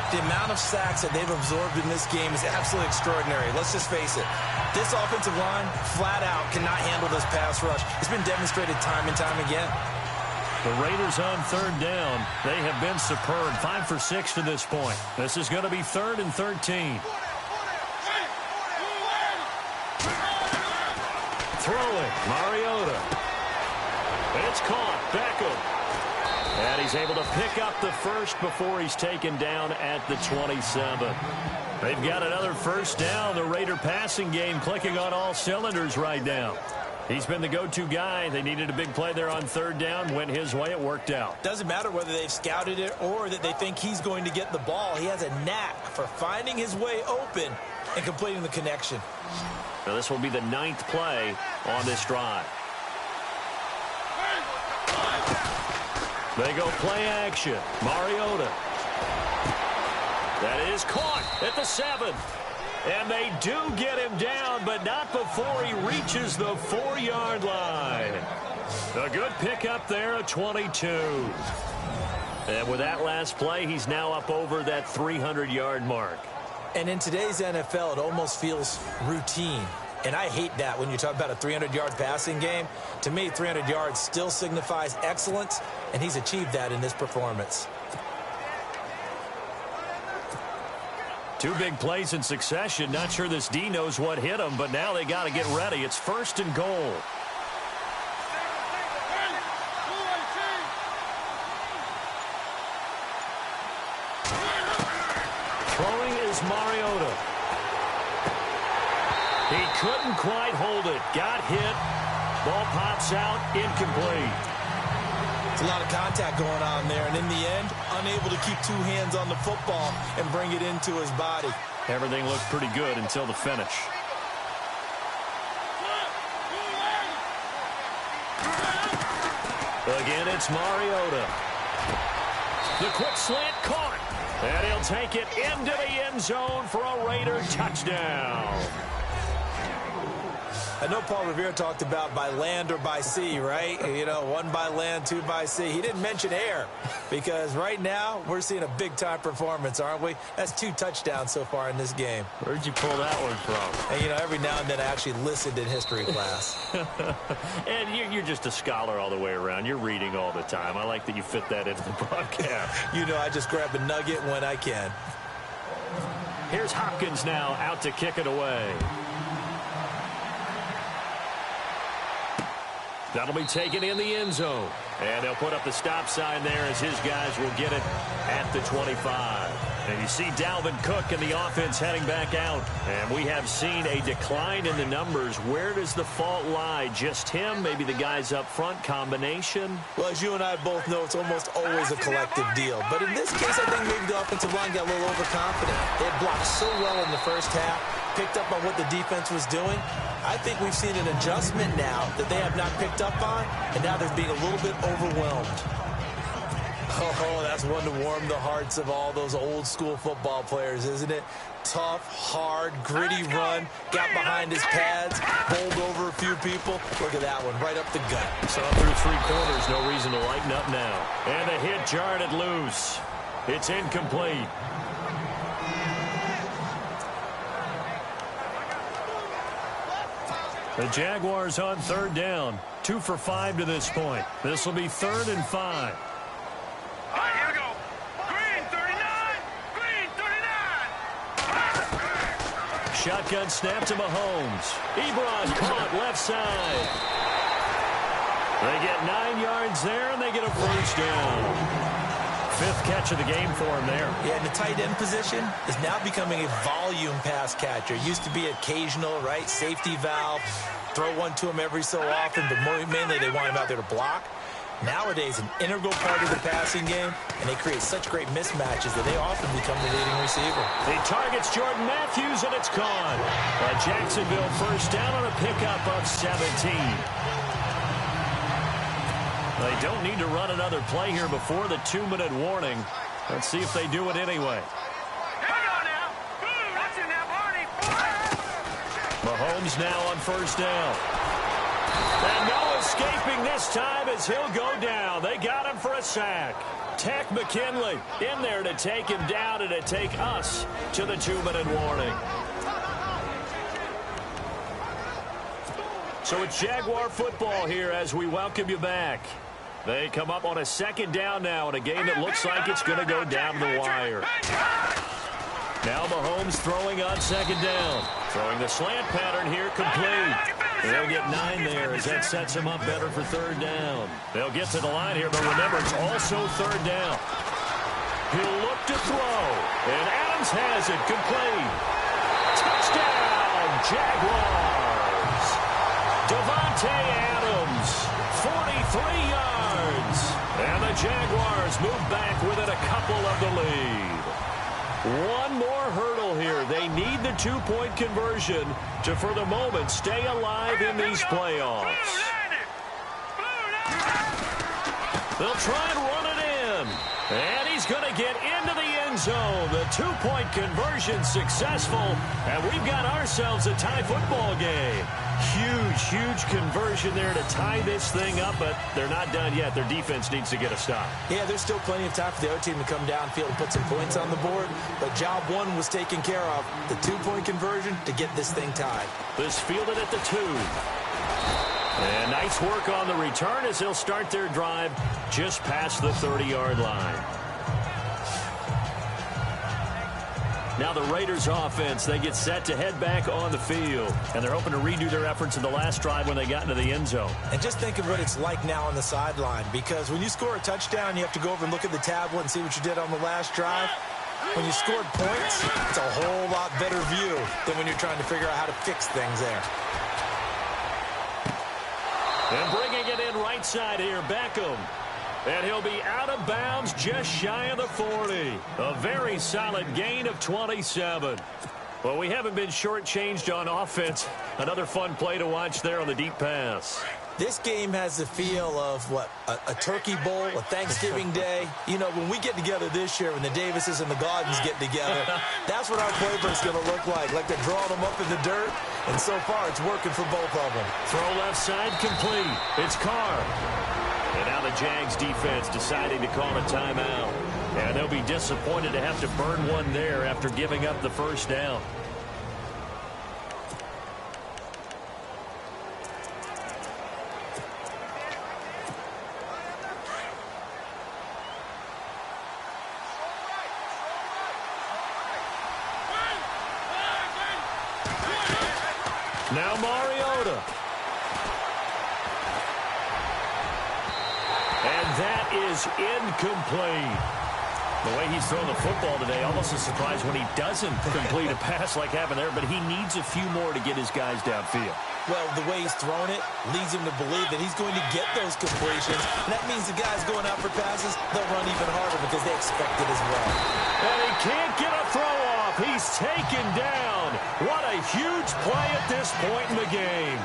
The amount of sacks that they've absorbed in this game is absolutely extraordinary. Let's just face it. This offensive line, flat out, cannot handle this pass rush. It's been demonstrated time and time again. The Raiders on third down. They have been superb. 5 for 6 to this point. This is going to be 3rd and 13. Throwing, Mariota. And it's caught. Beckham. And he's able to pick up the first before he's taken down at the 27. They've got another first down. The Raider passing game clicking on all cylinders right now. He's been the go-to guy. They needed a big play there on third down. Went his way. It worked out. Doesn't matter whether they've scouted it or that they think he's going to get the ball. He has a knack for finding his way open and completing the connection. Now this will be the 9th play on this drive. They go play action. Mariota. That is caught at the 7. And they do get him down, but not before he reaches the 4-yard line. A good pickup there at 22. And with that last play, he's now up over that 300-yard mark. And in today's NFL, it almost feels routine. And I hate that when you talk about a 300-yard passing game. To me, 300 yards still signifies excellence, and he's achieved that in this performance. Two big plays in succession. Not sure this D knows what hit him, but now they got to get ready. It's 1st and goal. Throwing is Mariota. He couldn't quite hold it. Got hit. Ball pops out. Incomplete. It's a lot of contact going on there, and in the end, unable to keep two hands on the football and bring it into his body. Everything looked pretty good until the finish. Again, it's Mariota. The quick slant caught. And he'll take it into the end zone for a Raider touchdown. I know Paul Revere talked about by land or by sea, right? You know, 1 by land, 2 by sea. He didn't mention air because right now we're seeing a big-time performance, aren't we? That's 2 touchdowns so far in this game. Where'd you pull that one from? And, you know, every now and then I actually listened in history class. And you're just a scholar all the way around. You're reading all the time. I like that you fit that into the broadcast. You know, I just grab a nugget when I can. Here's Hopkins now out to kick it away. That'll be taken in the end zone. And they'll put up the stop sign there as his guys will get it at the 25. And you see Dalvin Cook and the offense heading back out. And we have seen a decline in the numbers. Where does the fault lie? Just him? Maybe the guys up front? Combination? Well, as you and I both know, it's almost always a collective deal. But in this case, I think maybe the offensive line got a little overconfident. They had blocked so well in the first half, picked up on what the defense was doing. I think we've seen an adjustment now that they have not picked up on, and now they're being a little bit overwhelmed. Oh, that's one to warm the hearts of all those old-school football players, isn't it? Tough, hard, gritty run, got behind his pads, bowled over a few people. Look at that one, right up the gut. So through 3 quarters, no reason to lighten up now. And a hit jarred it loose. It's incomplete. The Jaguars on 3rd down. 2 for 5 to this point. This will be 3rd and 5. All right, here we go. Green 39. Green 39. Shotgun snap to Mahomes. Ebron caught left side. They get 9 yards there, and they get a first down. 5th catch of the game for him there. Yeah, and the tight end position is now becoming a volume pass catcher. It used to be occasional, right? Safety valve, throw one to him every so often, but mainly they want him out there to block. Nowadays, an integral part of the passing game, and they create such great mismatches that they often become the leading receiver. He targets Jordan Matthews, and it's gone. A Jacksonville first down on a pickup of 17. They don't need to run another play here before the 2-minute warning. Let's see if they do it anyway. Mahomes now on first down. And no escaping this time as he'll go down. They got him for a sack. Tech McKinley in there to take him down and to take us to the 2-minute warning. So it's Jaguar football here as we welcome you back. They come up on a 2nd down now in a game that looks like it's going to go down the wire. Now Mahomes throwing on 2nd down. Throwing the slant pattern here complete. They'll get 9 there as that sets him up better for 3rd down. They'll get to the line here, but remember, it's also 3rd down. He'll look to throw, and Adams has it complete. Touchdown, Jaguars. Davante Adams, 43 yards. And the Jaguars move back within a couple of the lead. One more hurdle here. They need the 2-point conversion to, for the moment, stay alive in these playoffs. They'll try and run it in. And he's going to get into the end zone. The 2-point conversion successful. And we've got ourselves a tie football game. Huge conversion there to tie this thing up, but they're not done yet. Their defense needs to get a stop. Yeah, there's still plenty of time for the other team to come downfield and put some points on the board, but job 1 was taken care of. The 2-point conversion to get this thing tied. This fielded at the 2. And nice work on the return as they'll start their drive just past the 30-yard line. Now the Raiders offense, they get set to head back on the field. And they're hoping to redo their efforts in the last drive when they got into the end zone. And just think of what it's like now on the sideline, because when you score a touchdown, you have to go over and look at the tablet and see what you did on the last drive. When you scored points, it's a whole lot better view than when you're trying to figure out how to fix things there. And bringing it in right side here, Beckham. And he'll be out of bounds just shy of the 40. A very solid gain of 27. Well, we haven't been shortchanged on offense. Another fun play to watch there on the deep pass. This game has the feel of, what, a turkey bowl, a Thanksgiving day. You know, when we get together this year, when the Davises and the Gardens get together, that's what our playbook's going to look like they're drawing them up in the dirt. And so far, it's working for both of them. Throw left side complete. It's Carr. And now the Jags defense deciding to call a timeout. And they'll be disappointed to have to burn one there after giving up the first down. Now Mariota. And that is incomplete. The way he's throwing the football today, almost a surprise when he doesn't complete a pass like happened there, but he needs a few more to get his guys downfield. Well, the way he's thrown it leads him to believe that he's going to get those completions. And that means the guys going out for passes, they'll run even harder because they expect it as well. And he can't get a throw off. He's taken down. What a huge play at this point in the game.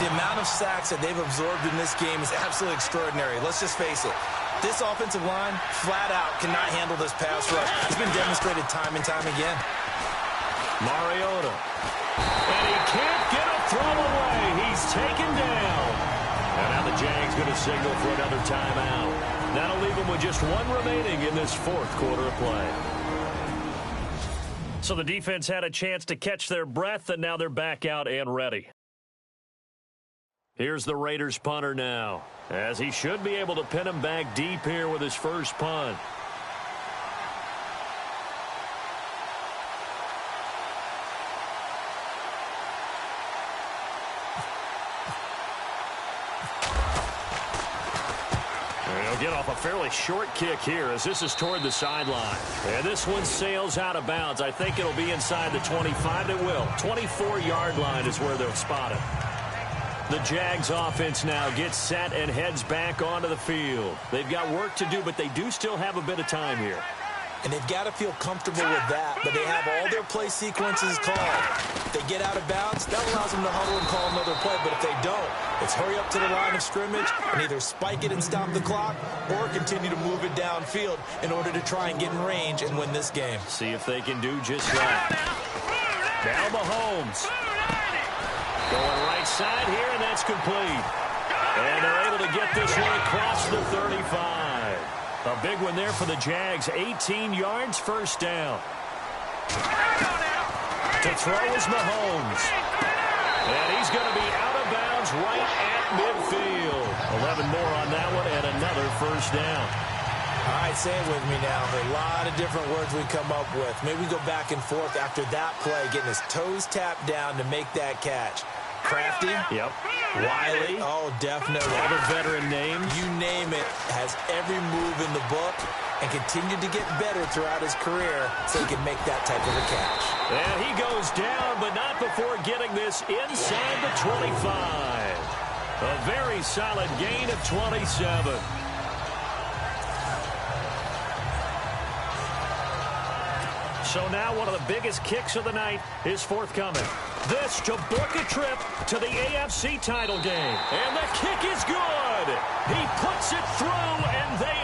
The amount of sacks that they've absorbed in this game is absolutely extraordinary. Let's just face it. This offensive line, flat out, cannot handle this pass rush. It's been demonstrated time and time again. Mariota. And he can't get a throw away. He's taken down. And now the Jags going to signal for another timeout. That'll leave them with just one remaining in this fourth quarter of play. So the defense had a chance to catch their breath, and now they're back out and ready. Here's the Raiders punter now, as he should be able to pin him back deep here with his first punt. He'll get off a fairly short kick here as this is toward the sideline. And this one sails out of bounds. I think it'll be inside the 25. It will. 24-yard line is where they'll spot it. The Jags offense now gets set and heads back onto the field. They've got work to do, but they do still have a bit of time here. And they've got to feel comfortable with that, but they have all their play sequences called. If they get out of bounds, that allows them to huddle and call another play, but if they don't, it's hurry up to the line of scrimmage and either spike it and stop the clock or continue to move it downfield in order to try and get in range and win this game. See if they can do just that. Now Mahomes. Going right side here, and that's complete. And they're able to get this one across the 35. A big one there for the Jags. 18 yards, first down. To throw is Mahomes. And he's going to be out of bounds right at midfield. 11 more on that one, and another first down. All right, say it with me now. A lot of different words we come up with. Maybe we go back and forth after that play, getting his toes tapped down to make that catch. Crafty. Yep. Wiley. Oh, definitely. All the veteran names. You name it. Has every move in the book and continued to get better throughout his career so he can make that type of a catch. And he goes down, but not before getting this inside the 25. A very solid gain of 27. So now one of the biggest kicks of the night is forthcoming. This to book a trip to the AFC title game. And the kick is good. He puts it through, and they